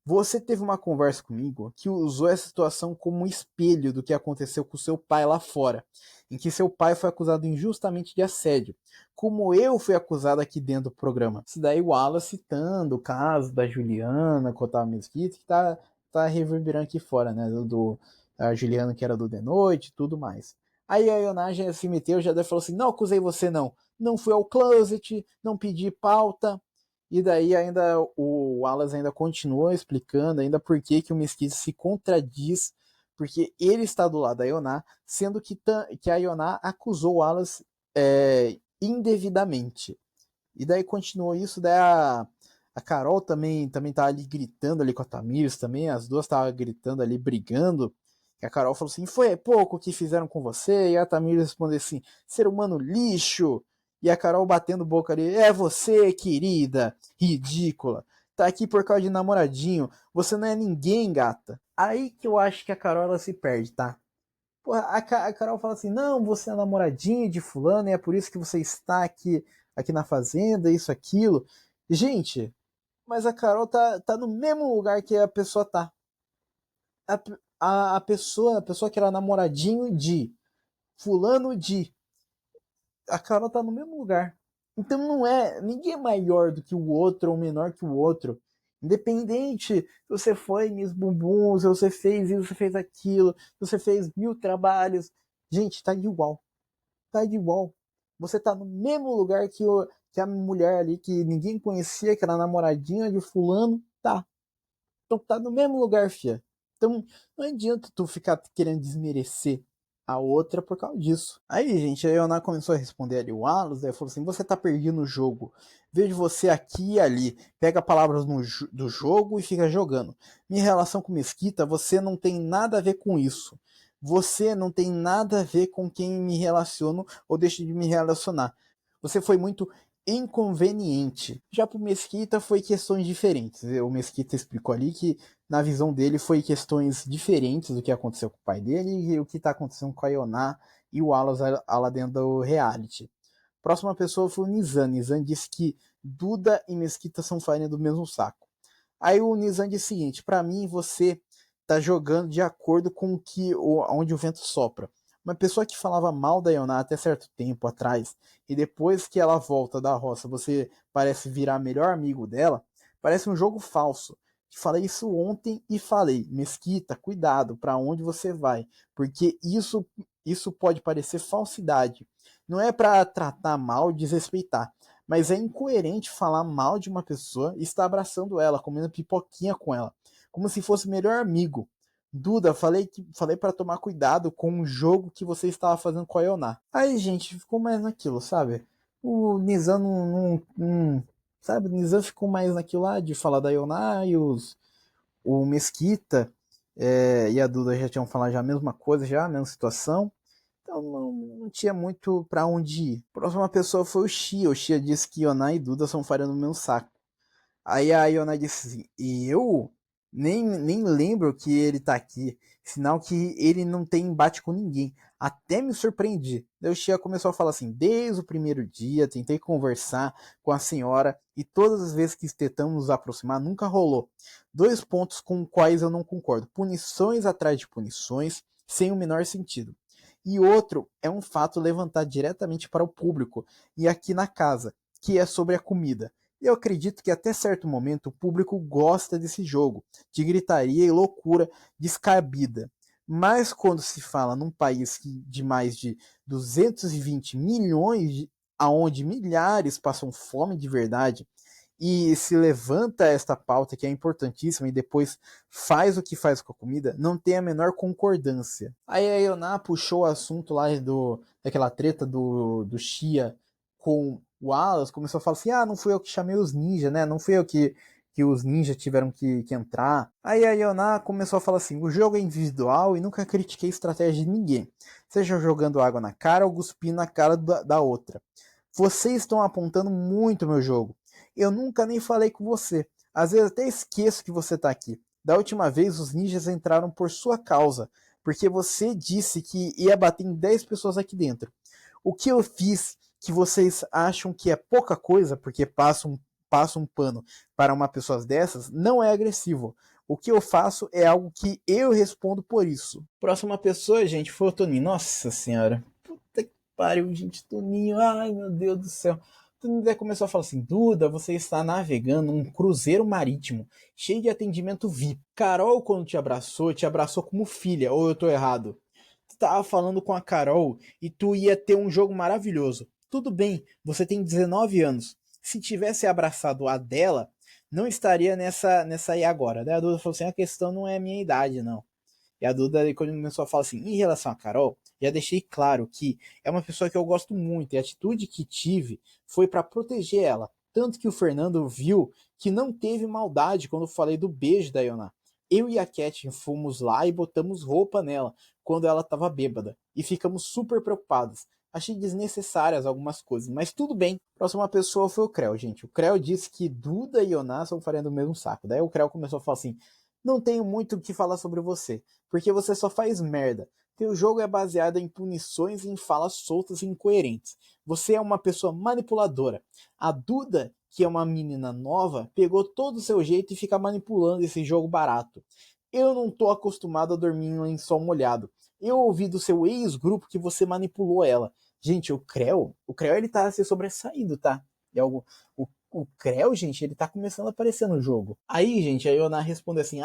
você teve uma conversa comigo que usou essa situação como um espelho do que aconteceu com seu pai lá fora, em que seu pai foi acusado injustamente de assédio, como eu fui acusado aqui dentro do programa. Isso daí o Alan citando o caso da Juliana com o Otávio Mesquita, que tá reverberando aqui fora, né? A Juliana que era do The Noite e tudo mais. Aí a Ioná já se meteu, já falou assim: não acusei você, não. Não fui ao closet, não pedi pauta, e daí ainda o Wallace ainda continua explicando ainda por que o Mesquita se contradiz, porque ele está do lado da Ioná, sendo que a Ioná acusou o Wallace indevidamente. E daí continuou isso, daí A Carol também tá ali gritando ali com a Tamires também, as duas estavam gritando ali, brigando. E a Carol falou assim, foi pouco que fizeram com você? E a Tamires respondeu assim, ser humano lixo. E a Carol batendo boca ali, é você, querida, ridícula. Tá aqui por causa de namoradinho, você não é ninguém, gata. Aí que eu acho que a Carol ela se perde, tá? Porra, a Carol fala assim, não, você é namoradinho de fulano e é por isso que você está aqui na fazenda, isso, aquilo. Gente, mas a Carol tá no mesmo lugar que a pessoa tá. A, a pessoa que era namoradinho de fulano de. A Carol tá no mesmo lugar. Então não é. Ninguém é maior do que o outro ou menor que o outro. Independente se você foi Miss Bumbum, se você fez isso, se você fez aquilo, se você fez 1000 trabalhos. Gente, tá de igual. Tá de igual. Você tá no mesmo lugar que a mulher ali que ninguém conhecia, que era namoradinha de fulano. Tá. Então tá no mesmo lugar, fia. Então não adianta tu ficar querendo desmerecer a outra por causa disso. Aí, gente, a Ioná começou a responder ali o Wallace, daí falou assim, você tá perdido no jogo. Vejo você aqui e ali. Pega palavras do jogo e fica jogando. Minha relação com Mesquita, você não tem nada a ver com isso. Você não tem nada a ver com quem me relaciono ou deixo de me relacionar. Você foi muito inconveniente. Já pro Mesquita foi questões diferentes. O Mesquita explicou ali que na visão dele foi questões diferentes do que aconteceu com o pai dele e o que está acontecendo com a Ioná e o Alas lá dentro do reality. Próxima pessoa foi o Nizam. Nizam disse que Duda e Mesquita são farinha do mesmo saco. Aí o Nizam disse o seguinte: para mim você tá jogando de acordo com onde o vento sopra. Uma pessoa que falava mal da Ioná até certo tempo atrás, e depois que ela volta da roça, você parece virar melhor amigo dela, parece um jogo falso. Falei isso ontem e falei, Mesquita, cuidado para onde você vai, porque isso pode parecer falsidade. Não é para tratar mal, desrespeitar, mas é incoerente falar mal de uma pessoa e estar abraçando ela, comendo pipoquinha com ela, como se fosse melhor amigo. Duda, falei para tomar cuidado com o jogo que você estava fazendo com a Ioná. Aí, gente, ficou mais naquilo, sabe? O Nizam sabe, o Nizam ficou mais naquilo lá de falar da Ioná e o Mesquita e a Duda já tinham falado já a mesma coisa, já a mesma situação. Então não tinha muito para onde ir. A próxima pessoa foi o Xia. O Xia disse que Ioná e Duda são farinha no meu saco. Aí a Iona disse assim, eu nem lembro que ele tá aqui, sinal que ele não tem embate com ninguém. Até me surpreendi. Daí o Xia começou a falar assim, desde o primeiro dia, tentei conversar com a senhora e todas as vezes que tentamos nos aproximar, nunca rolou. 2 pontos com os quais eu não concordo. Punições atrás de punições, sem o menor sentido. E outro é um fato levantar diretamente para o público e aqui na casa, que é sobre a comida. Eu acredito que até certo momento o público gosta desse jogo, de gritaria e loucura descabida. Mas quando se fala num país de mais de 220 milhões, aonde milhares passam fome de verdade, e se levanta esta pauta que é importantíssima e depois faz o que faz com a comida, não tem a menor concordância. Aí a Ioná puxou o assunto lá daquela treta do Xia com o Alas, começou a falar assim, não fui eu que chamei os ninjas, né? Não fui eu que os ninjas tiveram que entrar. Aí a Ioná começou a falar assim, o jogo é individual e nunca critiquei a estratégia de ninguém. Seja jogando água na cara ou cuspindo na cara da outra. Vocês estão apontando muito o meu jogo. Eu nunca nem falei com você. Às vezes até esqueço que você tá aqui. Da última vez os ninjas entraram por sua causa, porque você disse que ia bater em 10 pessoas aqui dentro. O que eu fiz que vocês acham que é pouca coisa, porque passa um pano para uma pessoa dessas, não é agressivo. O que eu faço é algo que eu respondo por isso. Próxima pessoa, gente, foi o Toninho. Nossa senhora. Puta que pariu, gente. Toninho, ai meu Deus do céu. Toninho daí começou a falar assim, Duda, você está navegando um cruzeiro marítimo, cheio de atendimento VIP. Carol, quando te abraçou como filha, ou eu tô errado? Tu tava falando com a Carol e tu ia ter um jogo maravilhoso. Tudo bem, você tem 19 anos. Se tivesse abraçado a dela, não estaria nessa aí agora. Daí a Duda falou assim, a questão não é a minha idade, não. E a Duda, quando começou a falar assim, em relação a Carol, já deixei claro que é uma pessoa que eu gosto muito e a atitude que tive foi para proteger ela. Tanto que o Fernando viu que não teve maldade quando eu falei do beijo da Ioná. Eu e a Cat fomos lá e botamos roupa nela quando ela estava bêbada. E ficamos super preocupados. Achei desnecessárias algumas coisas, mas tudo bem. Próxima pessoa foi o Creu, gente. O Creu disse que Duda e Ioná são farinha do mesmo saco. Daí o Creu começou a falar assim: não tenho muito o que falar sobre você, porque você só faz merda. Teu jogo é baseado em punições e em falas soltas e incoerentes. Você é uma pessoa manipuladora. A Duda, que é uma menina nova, pegou todo o seu jeito e fica manipulando esse jogo barato. Eu não tô acostumado a dormir em lençol molhado. Eu ouvi do seu ex-grupo que você manipulou ela. Gente, o Creu ele tá se sobressaindo, tá? É algo, o Creu, gente, ele tá começando a aparecer no jogo. Aí, gente, a Ioná responde assim: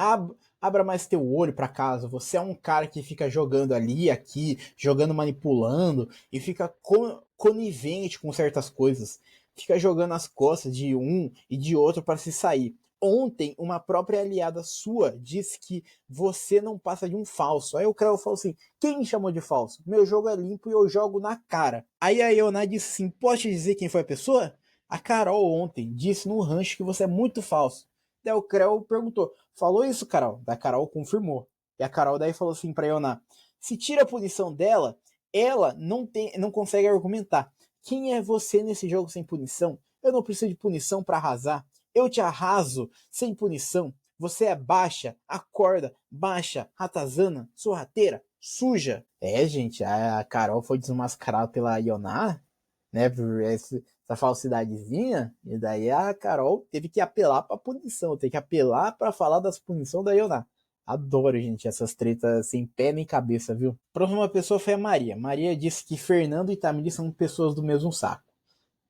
abra mais teu olho pra casa. Você é um cara que fica jogando ali, aqui, jogando, manipulando, e fica conivente com certas coisas. Fica jogando as costas de um e de outro para se sair. Ontem, uma própria aliada sua disse que você não passa de um falso. Aí o Creu falou assim: quem me chamou de falso? Meu jogo é limpo e eu jogo na cara. Aí a Ioná disse assim: pode dizer quem foi a pessoa? A Carol ontem disse no rancho que você é muito falso. Daí o Creu perguntou: falou isso, Carol? Da Carol confirmou. E a Carol daí falou assim pra Ioná: se tira a punição dela, ela não consegue argumentar. Quem é você nesse jogo sem punição? Eu não preciso de punição para arrasar. Eu te arraso sem punição. Você é baixa, acorda, baixa, ratazana, sorrateira, suja. É, gente, a Carol foi desmascarada pela Ioná, né, por essa falsidadezinha, e daí a Carol teve que apelar pra punição, teve que apelar pra falar das punições da Ioná. Adoro, gente, essas tretas sem pé nem cabeça, viu? Próxima pessoa foi a Maria. Maria disse que Fernando e Tamiri são pessoas do mesmo saco.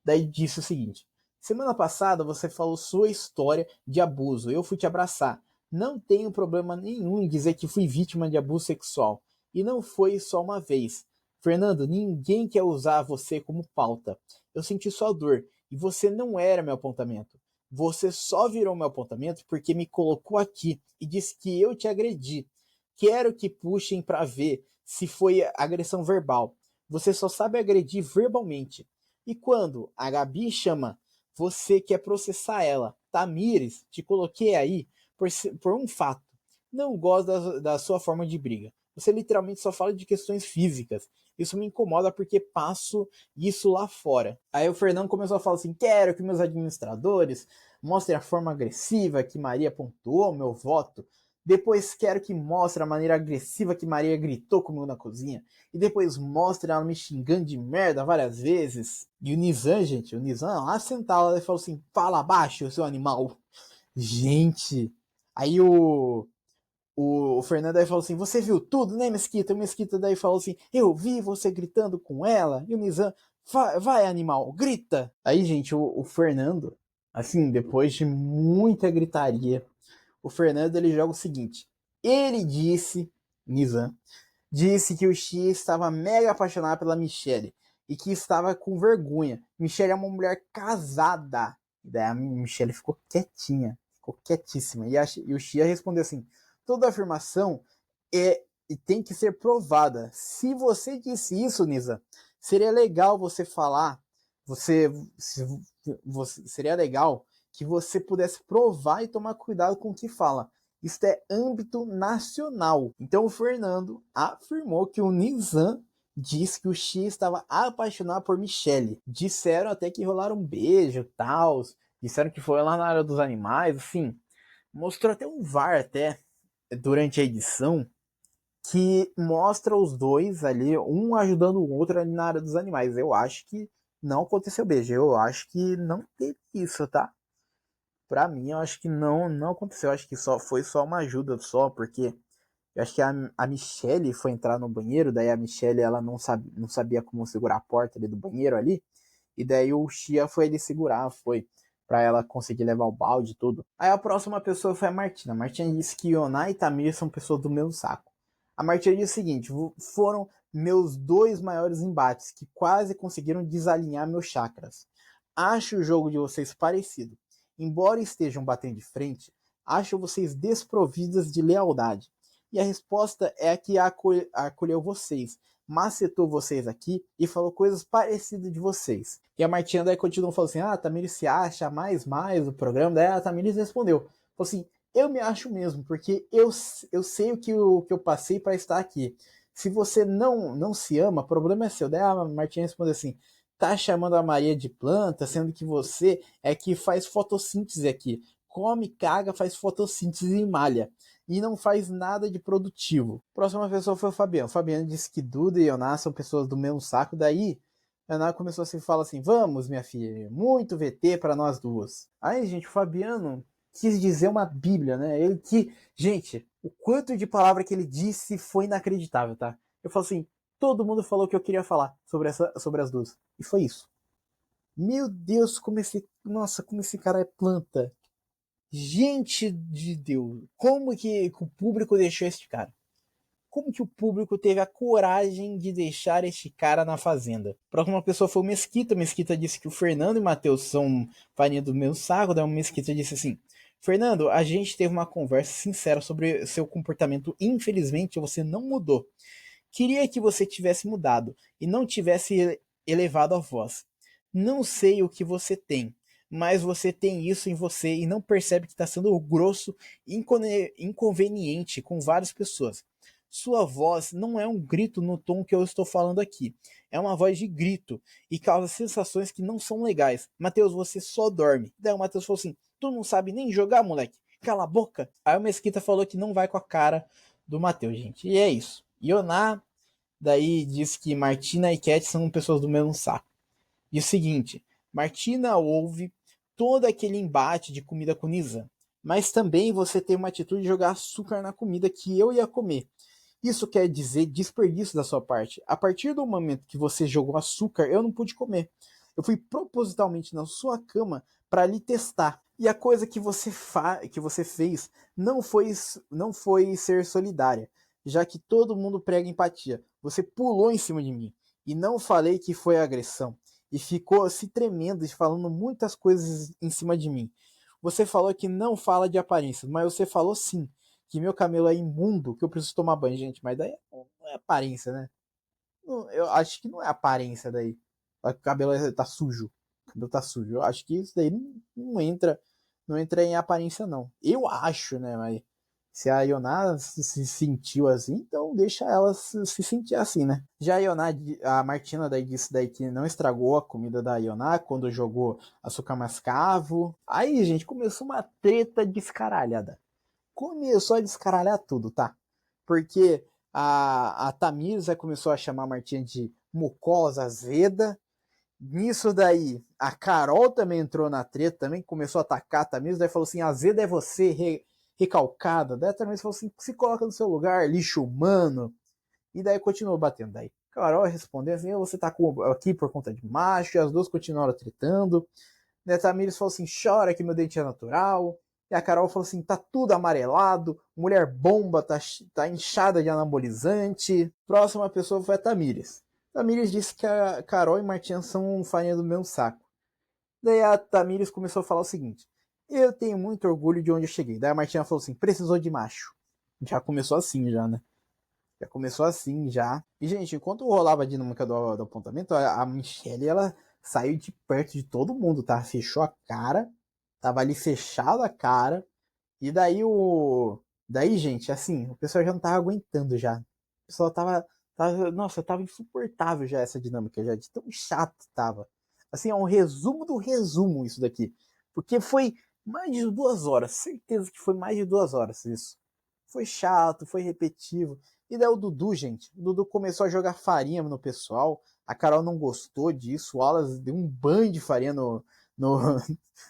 Daí disse o seguinte: semana passada você falou sua história de abuso. Eu fui te abraçar. Não tenho problema nenhum em dizer que fui vítima de abuso sexual. E não foi só uma vez. Fernando, ninguém quer usar você como pauta. Eu senti sua dor. E você não era meu apontamento. Você só virou meu apontamento porque me colocou aqui e disse que eu te agredi. Quero que puxem para ver se foi agressão verbal. Você só sabe agredir verbalmente. E quando a Gabi chama, você quer processar ela. Tamires, te coloquei aí por um fato. Não gosto da sua forma de briga. Você literalmente só fala de questões físicas. Isso me incomoda porque passo isso lá fora. Aí o Fernando começou a falar assim: quero que meus administradores mostrem a forma agressiva que Maria pontuou meu voto. Depois quero que mostre a maneira agressiva que Maria gritou comigo na cozinha. E depois mostre ela me xingando de merda várias vezes. E o Nizam, gente, o Nizam lá sentado, ele falou assim: fala baixo, seu animal. Gente, aí o Fernando aí falou assim: você viu tudo, né, Mesquita? O Mesquita daí falou assim: eu vi você gritando com ela. E o Nizam: vai, animal, grita. Aí, gente, o Fernando, assim, depois de muita gritaria, o Fernando ele joga o seguinte: ele Nizam, disse que o Xi estava mega apaixonado pela Michelle e que estava com vergonha. Michelle é uma mulher casada. E daí a Michelle ficou quietinha, ficou quietíssima. E o Xi respondeu assim: toda afirmação é e tem que ser provada. Se você disse isso, Nisa, seria legal você falar, seria legal que você pudesse provar e tomar cuidado com o que fala. Isso é âmbito nacional. Então o Fernando afirmou que o Nizam disse que o Xi estava apaixonado por Michelle. Disseram até que rolaram um beijo, tal. Disseram que foi lá na área dos animais, assim. Mostrou até um VAR até durante a edição que mostra os dois ali, um ajudando o outro ali na área dos animais. Eu acho que não aconteceu beijo. Eu acho que não teve isso, tá? Pra mim, eu acho que não aconteceu. Eu acho que foi só uma ajuda só, porque eu acho que a Michelle foi entrar no banheiro, daí a Michelle ela não sabia como segurar a porta ali do banheiro ali, e daí o Xia foi ele segurar, foi pra ela conseguir levar o balde e tudo. Aí a próxima pessoa foi a Martina. A Martina disse que Yoná e Tamir são pessoas do mesmo saco. A Martina disse o seguinte: foram meus dois maiores embates que quase conseguiram desalinhar meus chakras. Acho o jogo de vocês parecido. Embora estejam batendo de frente, acho vocês desprovidas de lealdade. E a resposta é a que acolheu vocês, macetou vocês aqui e falou coisas parecidas de vocês. E a Martina daí continuou falando assim, a Tamires se acha mais do programa. Daí a Tamires respondeu, falou assim, eu me acho mesmo, porque eu sei o que eu passei para estar aqui. Se você não se ama, o problema é seu. Daí a Martina respondeu assim, tá chamando a Maria de planta, sendo que você é que faz fotossíntese aqui. Come, caga, faz fotossíntese e malha. E não faz nada de produtivo. Próxima pessoa foi o Fabiano. O Fabiano disse que Duda e Ioná são pessoas do mesmo saco. Daí, Ioná começou a se falar assim, vamos, minha filha, muito VT para nós duas. Aí, gente, o Fabiano quis dizer uma bíblia, né? Ele que... Gente, o quanto de palavra que ele disse foi inacreditável, tá? Eu falo assim, todo mundo falou o que eu queria falar sobre as duas. E foi isso. Meu Deus, nossa, como esse cara é planta. Gente de Deus, como que o público deixou este cara? Como que o público teve a coragem de deixar este cara na fazenda? A próxima pessoa foi o Mesquita. Mesquita disse que o Fernando e o Matheus são farinha do meu saco. Daí o Mesquita disse assim, Fernando, a gente teve uma conversa sincera sobre seu comportamento. Infelizmente, você não mudou. Queria que você tivesse mudado e não tivesse elevado a voz. Não sei o que você tem, mas você tem isso em você e não percebe que está sendo grosso e inconveniente com várias pessoas. Sua voz não é um grito no tom que eu estou falando aqui. É uma voz de grito e causa sensações que não são legais. Matheus, você só dorme. Daí o Matheus falou assim, tu não sabe nem jogar, moleque? Cala a boca. Aí o Mesquita falou que não vai com a cara do Matheus, gente. E é isso. Ioná daí diz que Martina e Cat são pessoas do mesmo saco. E o seguinte, Martina ouve todo aquele embate de comida com Nizam, mas também você tem uma atitude de jogar açúcar na comida que eu ia comer. Isso quer dizer desperdício da sua parte. A partir do momento que você jogou açúcar, eu não pude comer. Eu fui propositalmente na sua cama para lhe testar. E a coisa que você fez não foi ser solidária, já que todo mundo prega empatia. Você pulou em cima de mim e não falei que foi agressão e ficou se tremendo e falando muitas coisas em cima de mim. Você falou que não fala de aparência, mas você falou sim que meu cabelo é imundo, que eu preciso tomar banho, gente, mas daí não é aparência, né? Eu acho que não é aparência daí. O cabelo tá sujo. O cabelo tá sujo. Eu acho que isso daí não entra em aparência, não. Eu acho, né? Mas se a Ioná se sentiu assim, então deixa ela se sentir assim, né? Já a Ioná, a Martina daí disse daí que não estragou a comida da Ioná quando jogou açúcar mascavo. Aí, gente, começou uma treta descaralhada. Começou a descaralhar tudo, tá? Porque a Tamisa começou a chamar a Martina de mucosa azeda. Nisso daí, a Carol também entrou na treta, também começou a atacar a Tamisa, daí falou assim, azeda é você, recalcada. Daí a Tamisa falou assim, se coloca no seu lugar, lixo humano. E daí continuou batendo. Daí Carol respondeu assim, você tá aqui por conta de macho, e as duas continuaram tretando. Daí a Tamires falou assim, chora que meu dente é natural. E a Carol falou assim, tá tudo amarelado, mulher bomba, tá inchada de anabolizante. Próxima pessoa foi a Tamires. Tamires disse que a Carol e Martinha são farinha do mesmo saco. Daí a Tamires começou a falar o seguinte, eu tenho muito orgulho de onde eu cheguei. Daí a Martinha falou assim, precisou de macho. Já começou assim já, né? Já começou assim já. E, gente, enquanto rolava a dinâmica do apontamento, a Michelle, ela saiu de perto de todo mundo, tá? Fechou a cara, tava ali fechada a cara. E daí Daí, gente, assim, o pessoal já não tava aguentando já. O pessoal nossa, tava insuportável já essa dinâmica, já de tão chato tava. Assim, é um resumo do resumo isso daqui. Porque foi mais de 2 horas, certeza que foi mais de 2 horas isso. Foi chato, foi repetitivo. E daí o Dudu, gente, o Dudu começou a jogar farinha no pessoal, a Carol não gostou disso, o Wallace deu um banho de farinha no,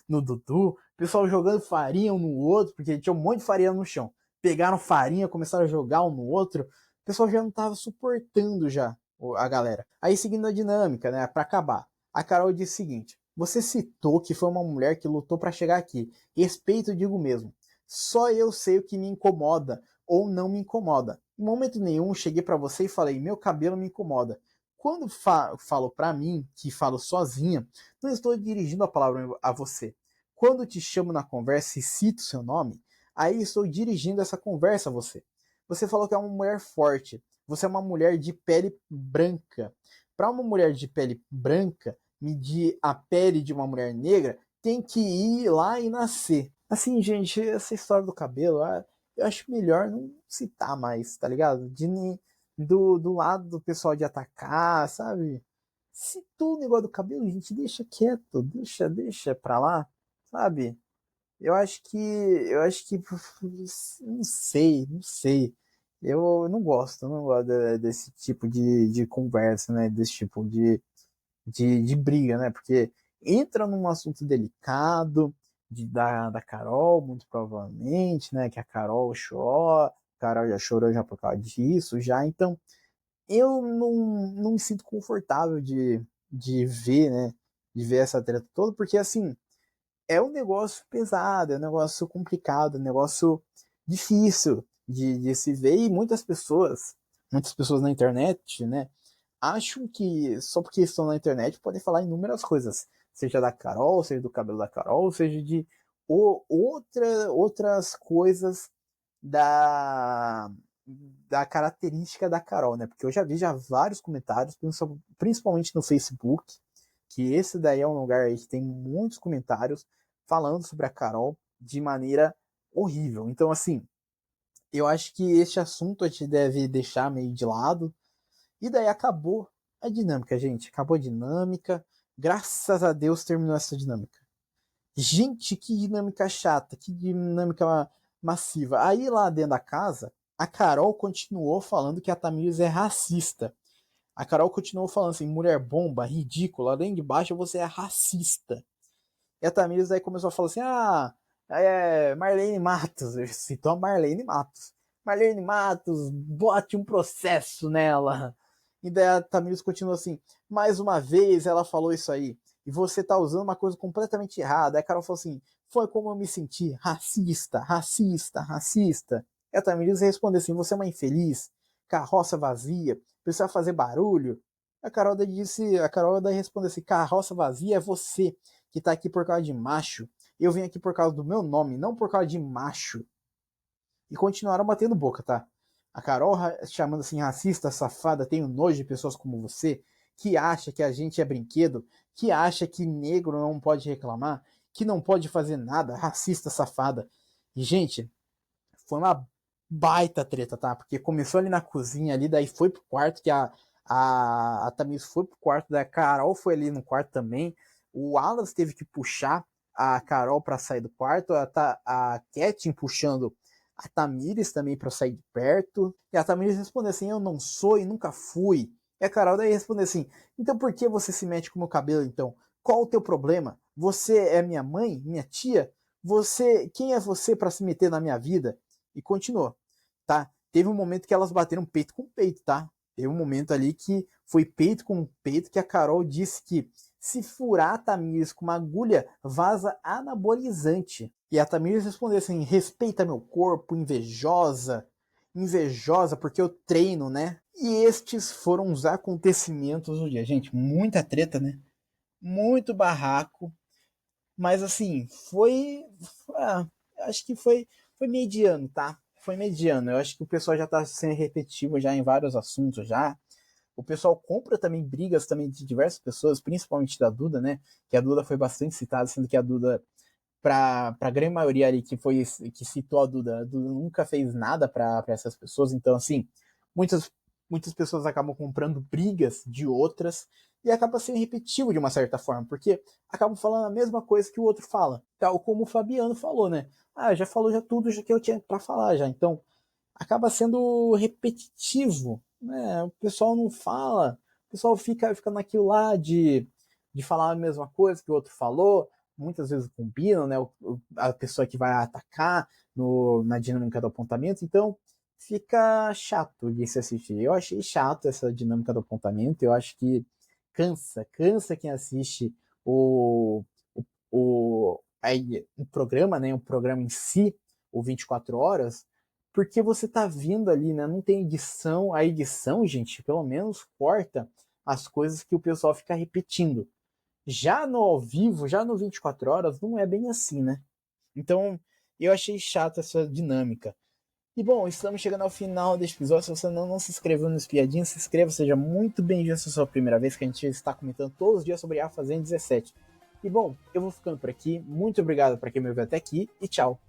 no Dudu, o pessoal jogando farinha um no outro, porque tinha um monte de farinha no chão. Pegaram farinha, começaram a jogar um no outro, o pessoal já não tava suportando já a galera. Aí seguindo a dinâmica, né, pra acabar, a Carol disse o seguinte, você citou que foi uma mulher que lutou para chegar aqui, respeito digo mesmo, só eu sei o que me incomoda ou não me incomoda. Em momento nenhum cheguei para você e falei, meu cabelo me incomoda. Quando falo para mim, que falo sozinha, não estou dirigindo a palavra a você. Quando te chamo na conversa e cito seu nome, aí estou dirigindo essa conversa a você. Você falou que é uma mulher forte. você é uma mulher de pele branca. Para uma mulher de pele branca medir a pele de uma mulher negra, tem que ir lá e nascer. Assim, gente, essa história do cabelo, eu acho melhor não citar mais, tá ligado? Do lado do pessoal de atacar, sabe? Citou o negócio do cabelo, gente, deixa quieto, deixa pra lá, sabe? Eu acho que, não sei. Eu não gosto desse tipo de conversa, né? Desse tipo de briga, né? Porque entra num assunto delicado da Carol, muito provavelmente, né? Que a Carol chorou, a Carol já chorou já por causa disso, já. Então, eu não me sinto confortável de ver, né? De ver essa treta toda, porque assim, é um negócio pesado, é um negócio complicado, é um negócio difícil de se ver, e muitas pessoas na internet, né, acham que só porque estão na internet podem falar inúmeras coisas, seja da Carol, seja do cabelo da Carol, seja de outras coisas da, da característica da Carol, né? Porque eu já vi vários comentários, principalmente no Facebook, que esse daí é um lugar aí que tem muitos comentários falando sobre a Carol de maneira horrível. Então, assim, eu acho que este assunto a gente deve deixar meio de lado. E daí acabou a dinâmica, gente. Acabou a dinâmica. Graças a Deus terminou essa dinâmica. Gente, que dinâmica chata, que dinâmica massiva. Aí lá dentro da casa, a Carol continuou falando que a Tamires é racista. A Carol continuou falando assim, mulher bomba, ridícula, além de baixo você é racista. E a Tamires aí começou a falar assim, Marlene Matos, citou a Marlene Matos. Marlene Matos, bote um processo nela. E daí a Tamires continua assim, mais uma vez ela falou isso aí, e você tá usando uma coisa completamente errada. Aí a Carol falou assim, foi como eu me senti, racista, racista, racista. E a Tamires respondeu assim, você é uma infeliz, carroça vazia, precisa fazer barulho. A Carol daí respondeu assim, carroça vazia é você, que tá aqui por causa de macho. Eu vim aqui por causa do meu nome, não por causa de macho. E continuaram batendo boca, tá? A Carol chamando assim, racista, safada, tenho nojo de pessoas como você, que acha que a gente é brinquedo, que acha que negro não pode reclamar, que não pode fazer nada, racista, safada. E, gente, foi uma baita treta, tá? Porque começou ali na cozinha, ali, daí foi pro quarto, que a Tamiris foi pro quarto, daí a Carol foi ali no quarto também. O Alas teve que puxar a Carol para sair do quarto, a Ketin puxando a Tamires também para sair de perto. E a Tamires respondeu assim: eu não sou e nunca fui. E a Carol daí respondeu assim: então por que você se mete com o meu cabelo então? Qual o teu problema? Você é minha mãe, minha tia? Quem é você para se meter na minha vida? E continuou, tá? Teve um momento que elas bateram peito com peito, tá? Teve um momento ali que foi peito com peito, que a Carol disse que se furar a Tamires com uma agulha, vaza anabolizante. E a Tamires respondeu assim, respeita meu corpo, invejosa, invejosa porque eu treino, né? E estes foram os acontecimentos do dia. Gente, muita treta, né? Muito barraco, mas assim, acho que foi mediano, tá? Foi mediano. Eu acho que o pessoal já tá sendo repetitivo já em vários assuntos já. O pessoal compra também brigas também de diversas pessoas, principalmente da Duda, né? Que a Duda foi bastante citada, sendo que a Duda, pra grande maioria ali que citou a Duda nunca fez nada para essas pessoas. Então, assim, muitas, muitas pessoas acabam comprando brigas de outras e acaba sendo repetitivo de uma certa forma, porque acabam falando a mesma coisa que o outro fala. Tal como o Fabiano falou, né? Ah, já falou já tudo já que eu tinha para falar já. Então, acaba sendo repetitivo, né? O pessoal não fala, o pessoal fica naquilo lá de falar a mesma coisa que o outro falou, muitas vezes combinam, né? A pessoa que vai atacar na dinâmica do apontamento, então fica chato de se assistir. Eu achei chato essa dinâmica do apontamento, eu acho que cansa quem assiste o, o programa, né? O programa em si, o 24 horas, porque você tá vendo ali, né? Não tem edição. A edição, gente, pelo menos corta as coisas que o pessoal fica repetindo. Já no ao vivo, já no 24 horas, não é bem assim, né? Então, eu achei chato essa dinâmica. E bom, estamos chegando ao final deste episódio. Se você não se inscreveu no Espiadinha, se inscreva, seja muito bem-vindo se é a sua primeira vez, que a gente está comentando todos os dias sobre A Fazenda 17. E bom, eu vou ficando por aqui. Muito obrigado para quem me ouviu até aqui e tchau!